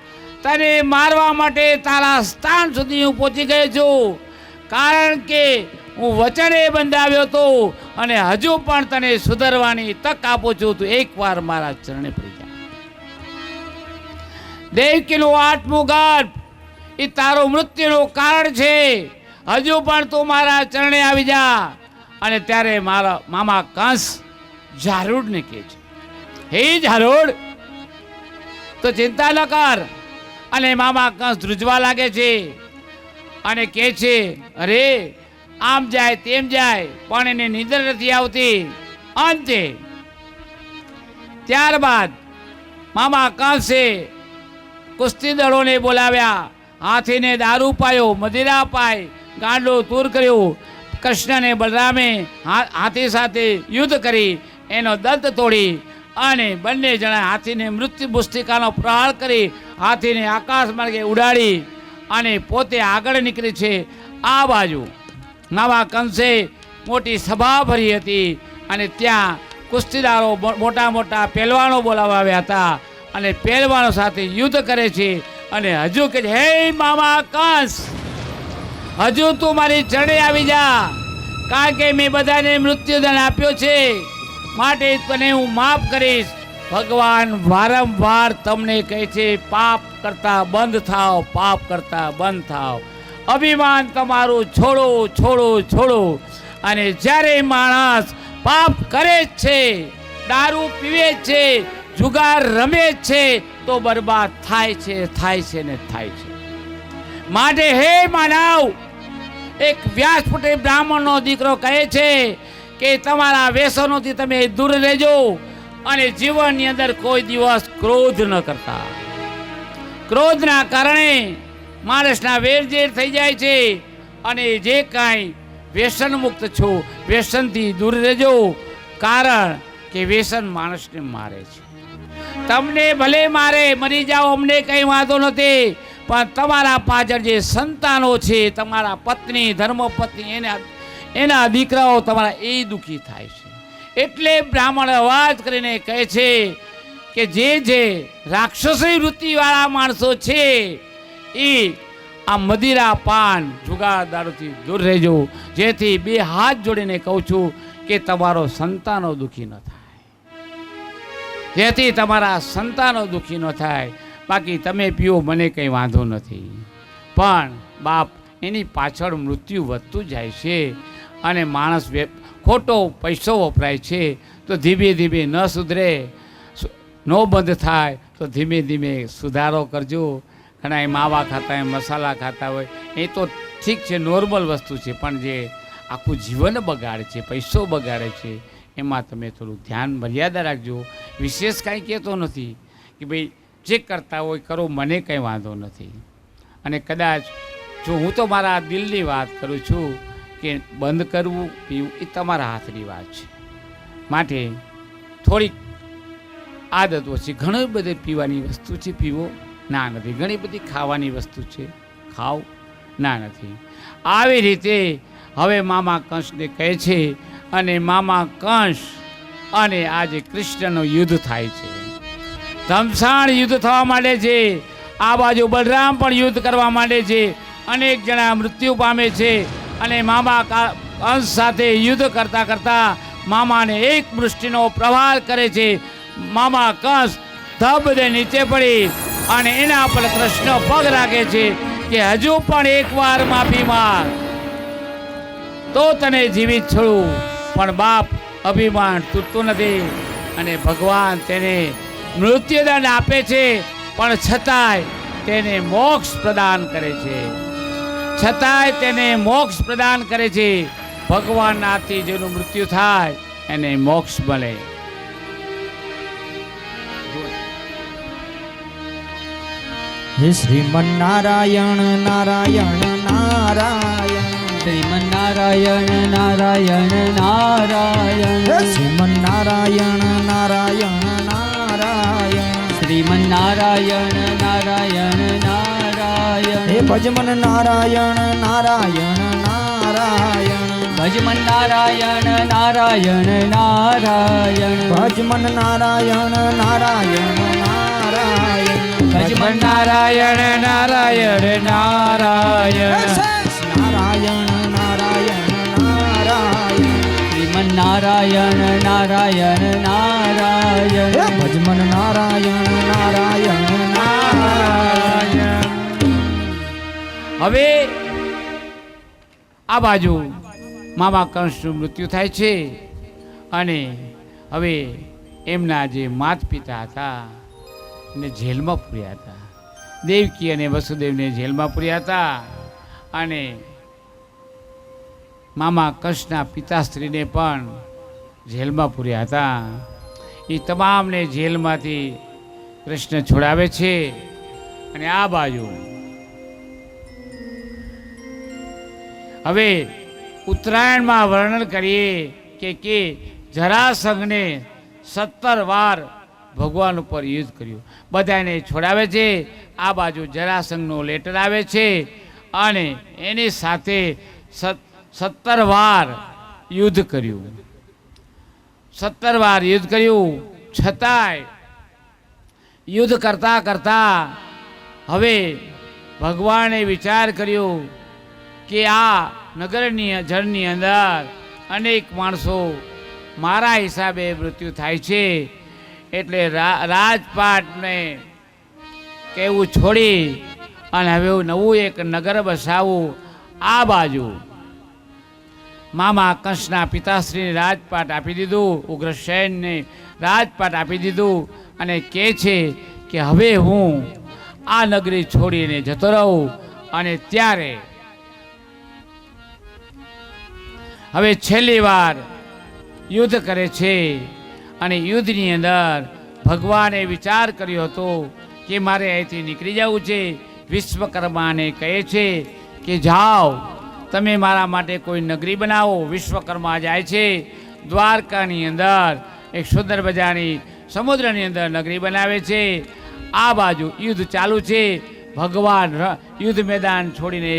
તને મારવા માટે તારા સ્થાન સુધી હું પહોંચી ગયો છું, કારણ કે હું વચને બંધાવ્યો હતો અને હજુ પણ તને સુધરવાની તક આપું છું. તું એકવાર મારા ચરણે પડી જા. દેવકીનું 8મું ગર્ભ એ તારું મૃત્યુનું કારણ છે. હજુ પણ તું મારા ચરણે આવી જા. અને ત્યારે મારા મામા કંસ જારૂડને કહે છે, હે જારૂડ તો ચિંતા ન કર. અને મામા કંસ ધ્રુજવા લાગે છે અને કહે છે અરે આમ જાય તેમ જાય, પણ એને નિંદર નથી આવતી. અંતે ત્યારબાદ મામા કંસે કુસ્તી દળોને બોલાવ્યા, હાથીને દારૂ પાયો, મદિરા પાય, ગાંડો તૂર કર્યો. કૃષ્ણને બલરામે હાથી સાથે યુદ્ધ કરી એનો દંત તોડી અને બંને જણા હાથીને મૃત્યુ પુસ્તિકાનો પ્રહાર કરી હાથીને આકાશ માર્ગે ઉડાડી અને પોતે આગળ નીકળી છે. આ બાજુ નવા કંસે મોટી સભા ભરી હતી અને ત્યાં કુસ્તીદારો મોટા મોટા પહેલવાનો બોલાવ્યા હતા અને પહેલવાનો સાથે યુદ્ધ કરે છે. અને હજુ કે હે મામા કંસ, હજુ તું મારી ચરણે આવી જા, કારણ કે મેં બધાને મૃત્યુદંડ આપ્યો છે, માટે તને હું માફ કરીશ. ભગવાન વારંવાર તમને કહે છે પાપ કરતા બંધ થાઓ, પાપ કરતા બંધ થાઓ, અભિમાન તમારું છોડો છોડો છોડો. અને જ્યારે માણસ પાપ કરે જ છે, દારૂ પીવે જ છે, જુગાર રમે જ છે, તો બરબાદ થાય છે ને થાય છે. માટે હે માનવ, એક વ્યાસપુટી બ્રાહ્મણનો દીકરો કહે છે કે તમારા વ્યસનોથી તમે દૂર રહેજો અને જીવનની અંદર કોઈ દિવસ ક્રોધ ન કરતા. ક્રોધના કારણે માણસના વેરઝેર થઈ જાય છે. અને જે કાંઈ વ્યસન મુક્ત છો, વ્યસનથી દૂર રહેજો, કારણ કે વ્યસન માણસને મારે છે. તમને ભલે મારે, મરી જાઓ, અમને કંઈ વાંધો નથી, પણ તમારા પાછળ જે સંતાનો છે, તમારા પત્ની, ધર્મપત્ની, એના દીકરાઓ તમારા એ દુઃખી થાય છે. એટલે બ્રાહ્મણ અવાજ કરીને કહે છે કે જે રાક્ષસી વૃત્તિવાળા માણસો છે એ આ મદિરા, પાન, જુગાર, દારૂથી દૂર રહેજો. જેથી બે હાથ જોડીને કહું છું કે તમારો સંતાનો દુઃખી ન થાય, જેથી તમારા સંતાનો દુઃખી ન થાય. બાકી તમે પીઓ, મને કંઈ વાંધો નથી, પણ બાપ એની પાછળ મૃત્યુ વધતું જાય છે અને માણસ ખોટો પૈસો વપરાય છે. તો ધીમે ધીમે ન સુધરે, ન બંધ થાય તો ધીમે ધીમે સુધારો કરજો. ઘણા માવા ખાતા હોય, મસાલા ખાતા હોય, એ તો ઠીક છે, નોર્મલ વસ્તુ છે, પણ જે આખું જીવન બગાડે છે, પૈસો બગાડે છે, એમાં તમે થોડું ધ્યાન મર્યાદા રાખજો. વિશેષ કાંઈ કહેતો નથી કે ભાઈ જે કરતા હોય કરો, મને કંઈ વાંધો નથી. અને કદાચ જો હું તો મારા દિલની વાત કરું છું કે બંધ કરવું પીવું એ તમારા હાથની વાત છે. માટે થોડીક આદતો છે, ઘણી બધી પીવાની વસ્તુ છે, પીવો ના નથી, ઘણી બધી ખાવાની વસ્તુ છે, ખાઓ ના નથી. આવી રીતે હવે મામા કંસને કહે છે અને મામા કંસ અને આજે કૃષ્ણનું યુદ્ધ થાય છે. ધમસાણ યુદ્ધ થવા માંડે છે. આ બાજુ બલરામ પણ યુદ્ધ કરવા માંડે છે. અનેક જણા મૃત્યુ પામે છે અને મામા કંસ સાથે યુદ્ધ કરતા કરતા મામાને એક મુષ્ટિનો પ્રહાર કરે છે. મામા કંસ ધબધે નીચે પડી અને એના પર કૃષ્ણ પગ રાખે છે કે હજુ પણ એકવાર માફી માંગ તો તને જીવિત છોડું. પણ બાપ અભિમાન તૂટતું નથી અને ભગવાન તેને મૃત્યુદંડ આપે છે, પણ છતાંય તેને મોક્ષ પ્રદાન કરે છે. છતાંય તેને મોક્ષ પ્રદાન કરે છે. ભગવાનના હાથથી જેનું મૃત્યુ થાય એને મોક્ષ મળે. હે શ્રીમન્નારાયણ નારાયણ નારાયણ, શ્રીમન્નારાયણ નારાયણ નારાયણ, હે શ્રીમન્નારાયણ નારાયણ નારાયણ, શ્રીમન્નારાયણ નારાયણ નારાયણ, હે ભજમન નારાયણ નારાયણ નારાયણ, ભજમન નારાયણ નારાયણ નારાયણ, ભજમન નારાયણ નારાયણ નારાયણ, ભજમન નારાયણ નારાયણ નારાયણ, નારાયણ નારાયણ નારાયણ, શ્રીમન નારાયણ નારાયણ નારાયણ, હે ભજમન નારાયણ નારાયણ નારાયણ. હવે આ બાજુ મામા કંસનું મૃત્યુ થાય છે અને હવે એમના જે માતા પિતા હતા ને જેલમાં પૂર્યા હતા. દેવકી અને વસુદેવને જેલમાં પૂર્યા હતા અને મામા કંસના પિતાશ્રીને પણ જેલમાં પૂર્યા હતા. એ તમામને જેલમાંથી કૃષ્ણ છોડાવે છે. અને આ બાજુ હવે ઉત્તરાયણમાં વર્ણન કરીએ કે જરાસંઘને 17 વાર ભગવાન ઉપર યુદ્ધ કર્યું. બધાને છોડાવે છે. આ બાજુ જરાસંઘનો લેટર આવે છે અને એની સાથે 17 વાર યુદ્ધ કર્યું. 17 વાર યુદ્ધ કર્યું. છતાંય યુદ્ધ કરતા કરતા હવે ભગવાને વિચાર કર્યો કે આ નગરની જળની અંદર અનેક માણસો મારા હિસાબે મૃત્યુ થાય છે, એટલે રાજપાટને કહેવું છોડી અને હવે નવું એક નગર બસાવું. આ બાજુ મામા કંસના પિતાશ્રીને રાજપાટ આપી દીધું, ઉગ્રસેનને રાજપાટ આપી દીધું અને કહે છે કે હવે હું આ નગરી છોડીને જતો રહું. અને ત્યારે હવે છેલ્લી વાર યુદ્ધ કરે છે અને યુદ્ધની અંદર ભગવાને વિચાર કર્યો હતો કે મારે અહીંથી નીકળી જવું છે. વિશ્વકર્માને કહે છે કે જાઓ તમે મારા માટે કોઈ નગરી બનાવો. વિશ્વકર્મા જાય છે. દ્વારકાની અંદર એક સુંદર મજાની સમુદ્રની અંદર નગરી બનાવે છે. આ બાજુ યુદ્ધ ચાલુ છે. ભગવાન યુદ્ધ મેદાન છોડીને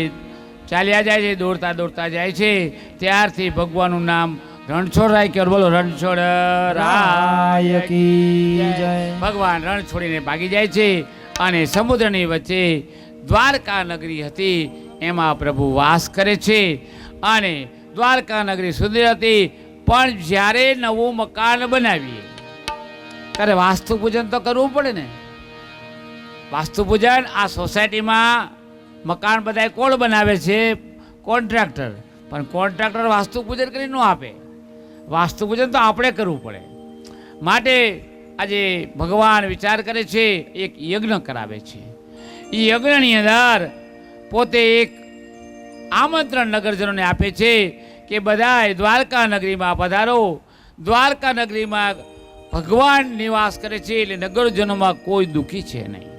ચાલ્યા જાય છે, દોડતા દોડતા જાય છે. ત્યારથી ભગવાનનું નામ રણછોડ રાય કે બોલો રણછોડ રાય કી જય. ભગવાન રણ છોડીને ભાગી જાય છે અને સમુદ્રની વચ્ચે દ્વારકા નગરી હતી એમાં પ્રભુ વાસ કરે છે. અને દ્વારકા નગરી સુંદર હતી, પણ જ્યારે નવું મકાન બનાવીએ ત્યારે વાસ્તુ પૂજન તો કરવું પડે ને. વાસ્તુ પૂજન આ સોસાયટીમાં મકાન બધા કોણ બનાવે છે? કોન્ટ્રાક્ટર. પણ કોન્ટ્રાક્ટર વાસ્તુ પૂજન કરી ન આપે. વાસ્તુ પૂજન તો આપણે કરવું પડે. માટે આજે ભગવાન વિચાર કરે છે, એક યજ્ઞ કરાવે છે. એ યજ્ઞની અંદર પોતે એક આમંત્રણ નગરજનોને આપે છે કે બધાય દ્વારકા નગરીમાં પધારો. દ્વારકા નગરીમાં ભગવાન નિવાસ કરે છે, એટલે નગરજનોમાં કોઈ દુઃખી છે નહીં.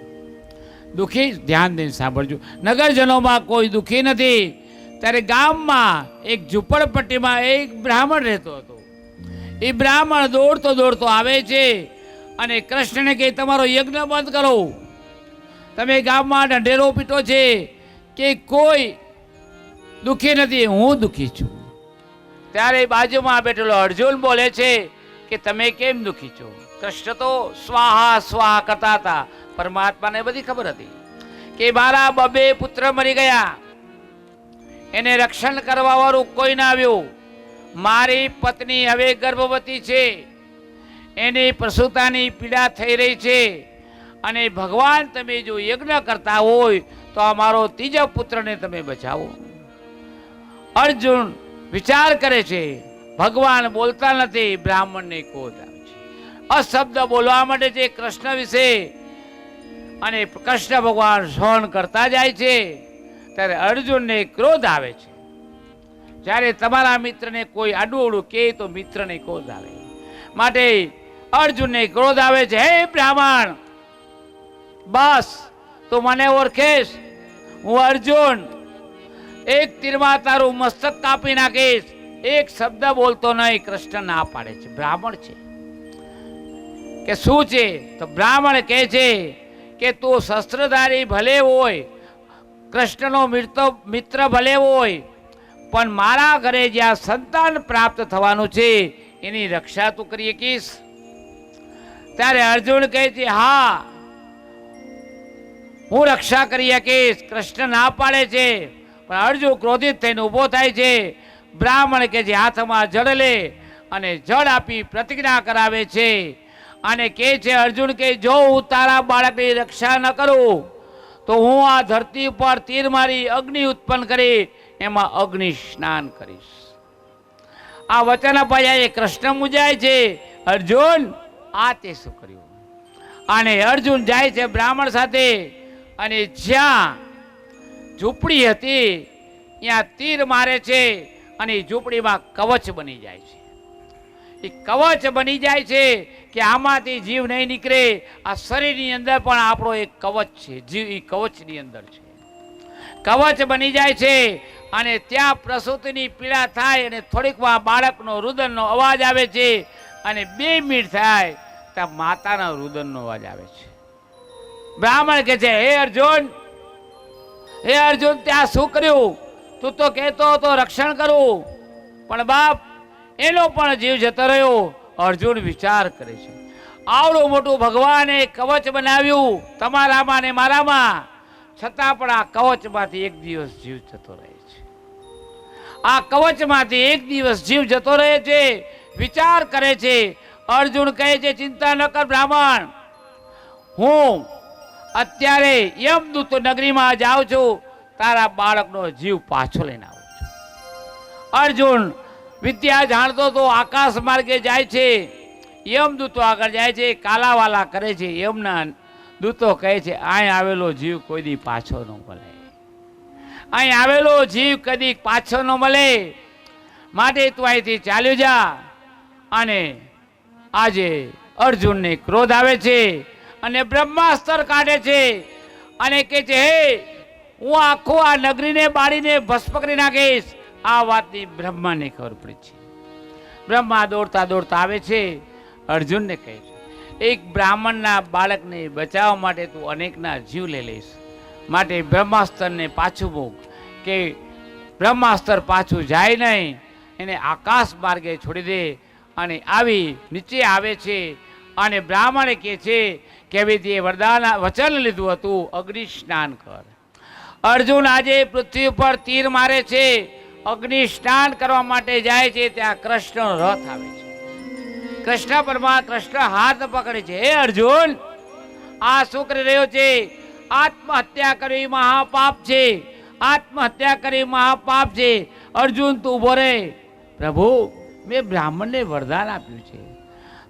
દુઃખી ધ્યાન દઈને સાંભળજો, નગરજનોમાં કોઈ દુઃખી નથી. ત્યારે ગામમાં એક ઝૂંપડપટ્ટીમાં એક બ્રાહ્મણ રહેતો હતો. એ બ્રાહ્મણ દોડતો દોડતો આવે છે અને કૃષ્ણને કહે તમારો યજ્ઞ બંધ કરો. તમે ગામમાં ઢંઢેરો પીટો છે કે કોઈ દુઃખી નથી, હું દુઃખી છું. ત્યારે બાજુમાં બેઠેલો અર્જુન બોલે છે કે તમે કેમ દુઃખી છો? કૃષ્ણ તો સ્વાહા સ્વાહા કરતા હતા. પરમાત્માને બધી ખબર હતી કે મારા 2 પુત્ર મરી ગયા, એને રક્ષણ કરવા વાળું કોઈ ના આવ્યું. મારી પત્ની હવે ગર્ભવતી છે, એની પ્રસૂતાની પીડા થઈ રહી છે, અને ભગવાન તમે જો યજ્ઞ કરતા હોય તો અમારો 3જા પુત્રને તમે બચાવો. અર્જુન વિચાર કરે છે, ભગવાન બોલતા નથી, બ્રાહ્મણને ક્રોધ આવે છે. અશબ્દ બોલવા માટે છે કૃષ્ણ વિશે, અને કૃષ્ણ ભગવાન સહન કરતા જાય છે. ત્યારે અર્જુનને ક્રોધ આવે છે. જ્યારે તમારા મિત્રને કોઈ આડું કહે તો મિત્રને ક્રોધ આવે. માટે અર્જુનને ક્રોધ આવે છે, હે બ્રાહ્મણ, બસ તું મને ઓળખેશ, હું અર્જુન એક તીરમાં તારું મસ્તક કાપી નાખીશ. એક શબ્દ બોલતો નહીં. કૃષ્ણ ના પાડે છે. બ્રાહ્મણ છે કે શું છે? તો બ્રાહ્મણ કહે છે કે તું શસ્ત્રધારી ભલે હોય, કૃષ્ણનો મિત્ર ભલે હોય, પણ મારા ઘરે જ્યાં સંતાન પ્રાપ્ત થવાનું છે એની રક્ષા તું કરી શકીશ? ત્યારે અર્જુન કહે છે હા, હું રક્ષા કરી શકીશ. કૃષ્ણ ના પાડે છે. પણ અર્જુન ક્રોધિત થઈને ઊભો થાય છે. બ્રાહ્મણ કે જે હાથમાં જળ લે અને જળ આપી પ્રતિજ્ઞા કરાવે છે અને કહે છે, અર્જુન કે જો હું તારા બાળકની રક્ષા ન કરું તો હું આ ધરતી ઉપર તીર મારી અગ્નિ ઉત્પન્ન કરી એમાં અગ્નિ સ્નાન કરીશ. આ વચન અપાયા. કૃષ્ણ મૂંઝાય છે, અર્જુન આ તે શું કર્યું? અને અર્જુન જાય છે બ્રાહ્મણ સાથે, અને જ્યાં ઝૂંપડી હતી ત્યાં તીર મારે છે અને ઝૂંપડીમાં કવચ બની જાય છે. એ કવચ બની જાય છે કે આમાંથી જીવ નહીં નીકળે. આ શરીરની અંદર પણ આપણો એક કવચ છે, જીવ એ કવચની અંદર છે. કવચ બની જાય છે અને ત્યાં પ્રસૂતિની પીડા થાય અને થોડીક વાર બાળકનો રુદનનો અવાજ આવે છે. અને 2 મિનિટ થાય ત્યાં માતાના રુદનનો અવાજ આવે છે. બ્રાહ્મણ કહે છે, હે અર્જુન ત્યાં શું કર્યું? તું તો કહેતો હતો રક્ષણ કરું, પણ બાપ એનો પણ જીવ જતો રહ્યો. અર્જુન વિચાર કરે છે, આવડું મોટું ભગવાને કવચ બનાવ્યું તમારામાં ને મારામાં, છતાં પણ આ કવચમાંથી એક દિવસ જીવ જતો રહે છે. આ કવચમાંથી એક દિવસ જીવ જતો રહે છે. વિચાર કરે છે. અર્જુન કહે છે, ચિંતા ન કર બ્રાહ્મણ, હું અત્યારે યમદૂત નગરીમાં જાઉં છું, તારા બાળકનો જીવ પાછો લઈને આવું છું. અર્જુન વિદ્યા જાણતો તો આકાશ માર્ગે જાય છે, યમદૂતો આગળ જાય છે, કાલાવાલા કરે છે. યમના દૂતો કહે છે, અહીં આવેલો જીવ કોઈ દી પાછો ન મળે, અહીં આવેલો જીવ કદી પાછો ન મળે, માટે તું અહીંથી ચાલ્યો જા. અને આજે અર્જુનને ક્રોધ આવે છે અને બ્રહ્માસ્ત્ર કાઢે છે અને કહે છે, હે હું આખો આ નગરીને બાળીને ભસ્મ કરી નાખીશ. આ વાતની બ્રહ્માને ખબર પડી છે. બ્રહ્મા દોડતા દોડતા આવે છે, અર્જુનને કહે છે, એક બ્રાહ્મણના બાળકને બચાવવા માટે તું અનેકના જીવ લઈ લઈશ, માટે બ્રહ્માસ્ત્રને પાછું મૂક, કે બ્રહ્માસ્ત્ર પાછું જાય નહીં, એને આકાશ માર્ગે છોડી દે. અને આવી નીચે આવે છે અને બ્રાહ્મણે કહે છે કે હવે તે વરદાન વચન લીધું હતું, અગ્નિ સ્નાન કર. અર્જુન આજે પૃથ્વી ઉપર તીર મારે છે, અગ્નિ સ્નાન કરવા માટે જાય છે. ત્યાં કૃષ્ણ રથ આવે છે. કૃષ્ણ હાથ પકડે છે, હે અર્જુન આ શું કરી રહ્યો છે? આત્મહત્યા કરવી મહાપાપ છે, આત્મહત્યા કરવી મહાપાપ છે. અર્જુન તું ઉભો રહે. પ્રભુ મેં બ્રાહ્મણને વરદાન આપ્યું છે,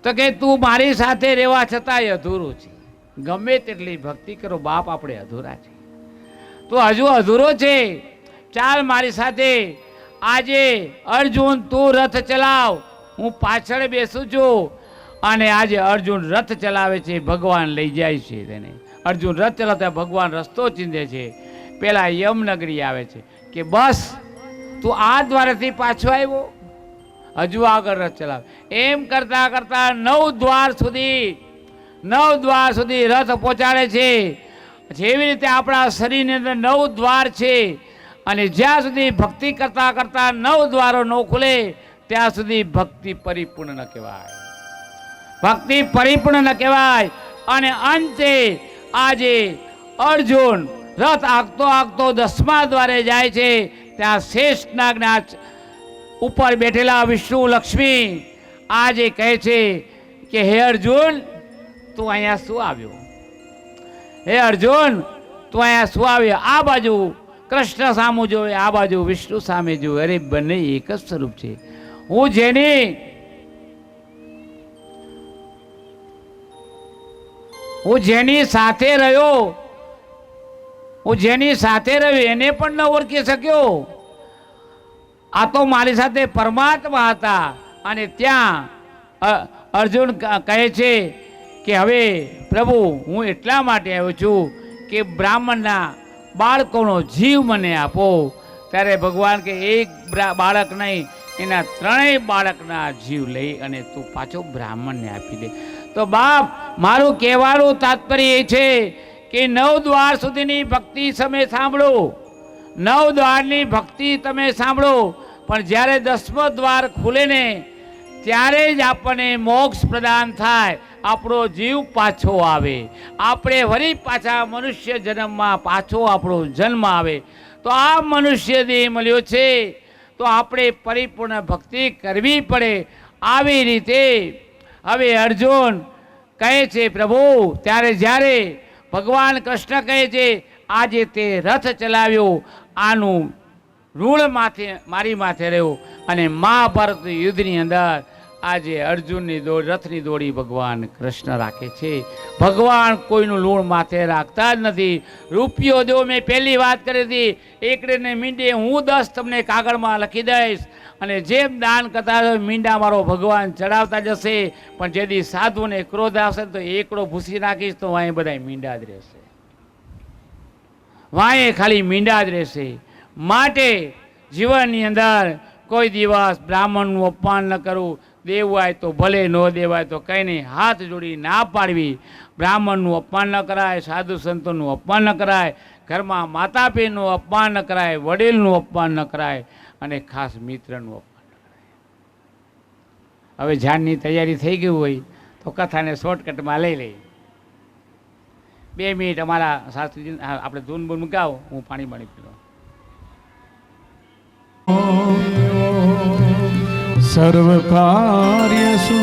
તો કે તું મારી સાથે રહેવા છતાંય અધૂરું છે. ગમે તેટલી ભક્તિ કરો બાપ, આપણે અધૂરા છે. તો હજુ અધૂરો છે, ચાલ મારી સાથે. આજે અર્જુન તું રથ ચલાવ, હું પાછળ બેસું છું. અને આજે અર્જુન રથ ચલાવે છે, ભગવાન લઈ જાય છે તેને. અર્જુન રથ ચલાવતા ભગવાન રસ્તો ચીંધે છે. પેલા યમનગરી આવે છે કે બસ તું આ દ્વારથી પાછો આવ્યો, હજુ આગળ રથ ચલાવે. એમ કરતા કરતા 9 દ્વાર સુધી રથ પહોંચાડે છે. જેવી રીતે આપણા શરીરની અંદર 9 દ્વાર છે, અને જ્યાં સુધી ભક્તિ કરતા કરતા 9 દ્વારો ન ખુલે ત્યાં સુધી ભક્તિ પરિપૂર્ણ ન કહેવાય, ભક્તિ પરિપૂર્ણ ન કહેવાય. અને અંતે આજે અર્જુન રથ આગતો આગતો 10મા દ્વારે જાય છે. ત્યાં શેષનાગના ઉપર બેઠેલા વિષ્ણુ લક્ષ્મી આજે કહે છે કે હે અર્જુન તું અહીંયા શું આવ્યો? હે અર્જુન તું અહીંયા શું આવ્યો? આ બાજુ કૃષ્ણ સામું જોવે, આ બાજુ વિષ્ણુ સામે જોવે. અરે બંને એક જ સ્વરૂપ છે. હું જેની સાથે રહ્યો એને પણ ન ઓળખી શક્યો. આ તો મારી સાથે પરમાત્મા હતા. અને ત્યાં અર્જુન કહે છે કે હવે પ્રભુ હું એટલા માટે આવ્યો છું કે બ્રાહ્મણના બાળકોનો જીવ મને આપો. ત્યારે ભગવાન કે એક બાળક નહીં, એના 3 બાળકના જીવ લઈ અને તું પાછો બ્રાહ્મણને આપી દે. તો બાપ મારું કહેવાનું તાત્પર્ય એ છે કે 9 દ્વાર સુધીની ભક્તિ તમે સાંભળો, 9 દ્વારની ભક્તિ તમે સાંભળો, પણ જ્યારે 10મો દ્વાર ખુલે ને ત્યારે જ આપણને મોક્ષ પ્રદાન થાય, આપણો જીવ પાછો આવે, આપણે વળી પાછા મનુષ્ય જન્મમાં પાછો આપણો જન્મ આવે. તો આ મનુષ્ય દેહ મળ્યો છે, તો આપણે પરિપૂર્ણ ભક્તિ કરવી પડે. આવી રીતે હવે અર્જુન કહે છે પ્રભુ, ત્યારે જ્યારે ભગવાન કૃષ્ણ કહે છે આજે તે રથ ચલાવ્યો, આનું ઋણ મારી માથે રહ્યું. અને મહાભારત યુદ્ધની અંદર આજે અર્જુનની રથની દોડી ભગવાન કૃષ્ણ રાખે છે. ભગવાન કોઈનું લૂણ માથે રાખતા જ નથી. રૂપિયો દો, મેં પહેલી વાત કરી હતી, એકડે મીંડે હું 10 તમને કાગળમાં લખી દઈશ, અને જેમ દાન કરતા મીંડા મારો ભગવાન ચડાવતા જશે. પણ જેથી સાધુને ક્રોધ આવશે તો એકડો ભૂસી નાખીશ તો વાંહે બધા મીંડા જ રહેશે, વાંહે ખાલી મીંડા જ રહેશે. માટે જીવનની અંદર કોઈ દિવસ બ્રાહ્મણનું અપમાન ન કરવું, દેવાય તો ભલે, ન દેવાય તો કંઈ નહીં. હાથ જોડી ના પાડવી. બ્રાહ્મણનું અપમાન ન કરાય, સાધુ સંતોનું અપમાન ન કરાય, ઘરમાં માતા પિતાનું અપમાન ન કરાય, વડીલનું અપમાન ન કરાય, અને ખાસ મિત્રનું અપમાન ન કરાય. હવે જાનની તૈયારી થઈ ગઈ હોય તો કથાને શોર્ટકટમાં લઈ લઈએ. 2 મિનિટ અમારા શાસ્ત્રીજી આપણે ધૂન બૂન ગાઓ, હું પાણી પીલો. સર્વ કાર્યસુ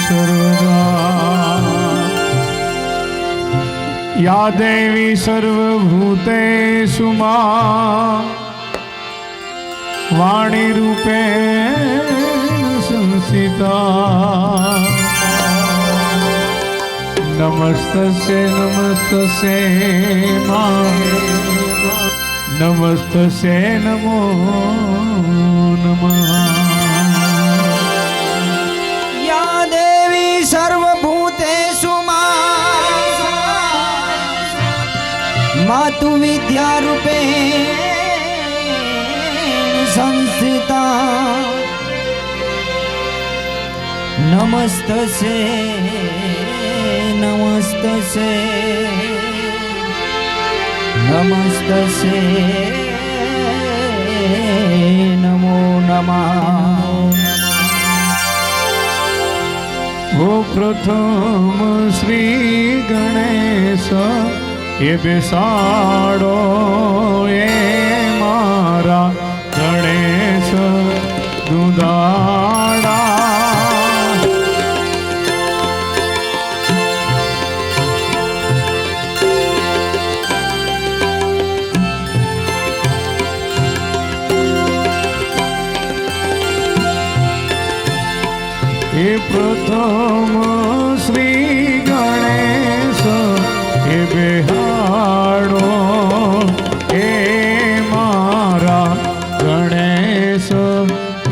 સર્વદા યા દેવી સર્વભૂતેષુ મા વાણી રૂપેણ સંસ્થિતા નમસ્તસ્ય નમસ્તસ્ય મા નમસ્તસ્ય નમો નમઃ યા દેવી સર્વભૂતેષુ માતુ વિદ્યા રૂપે સંસ્થિતા નમસ્તસ્ય નમસ્તસ્ય નમસ્તસ્ય નમો નમઃ. ઓ પ્રથમ શ્રી ગણેશ એ બેસાડો એ મારા ગણેશ દુદાડા એ પ્રથમ શ્રી ગણેશ એ બેહાડો એ મારા ગણેશ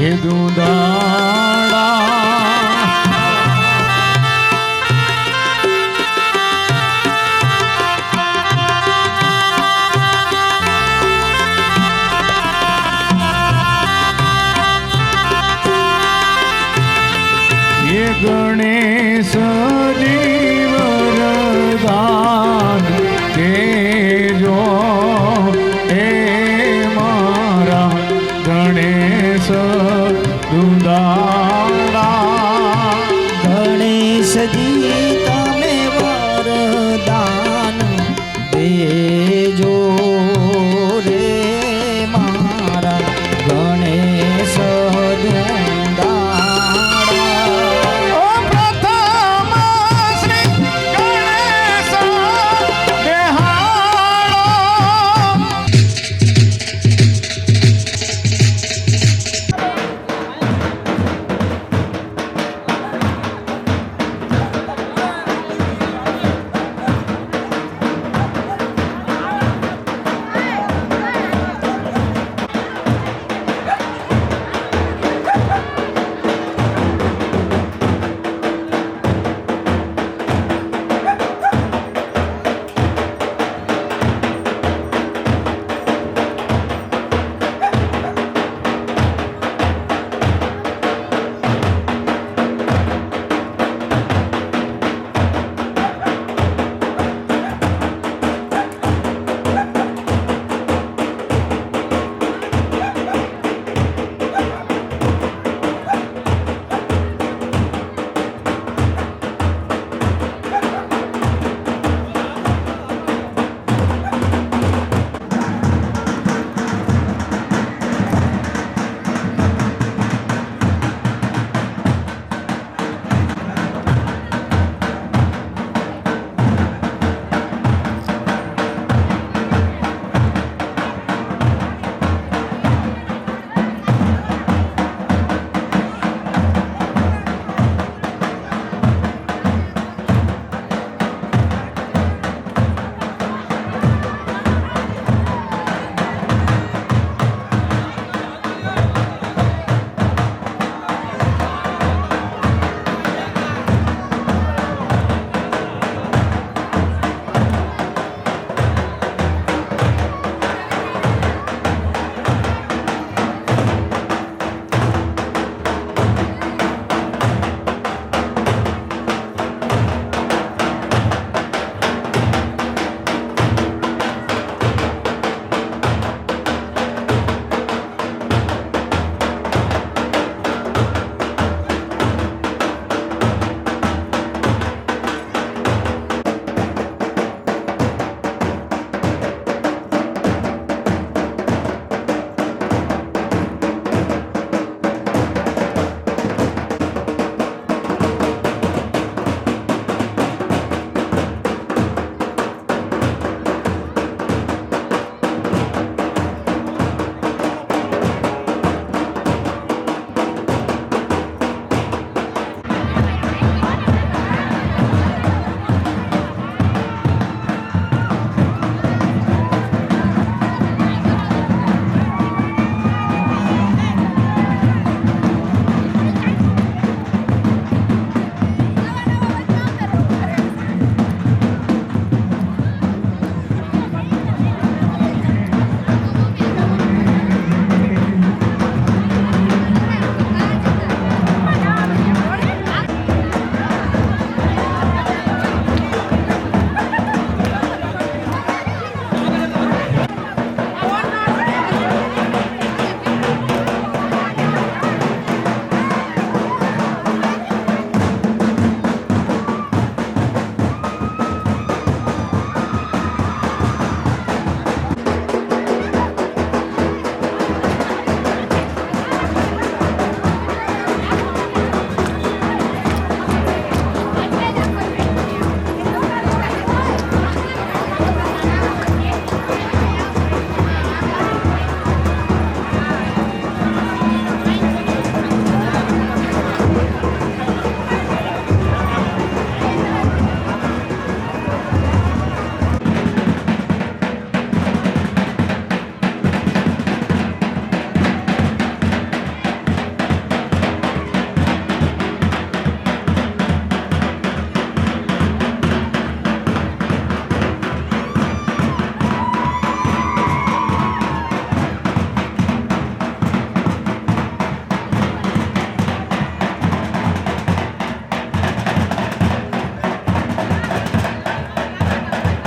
એ દુદાડા એ ગણેશ જીવરદાન દેજો એ મારા ગણેશ દુદાડા ગણેશજી તમે વરદાન દે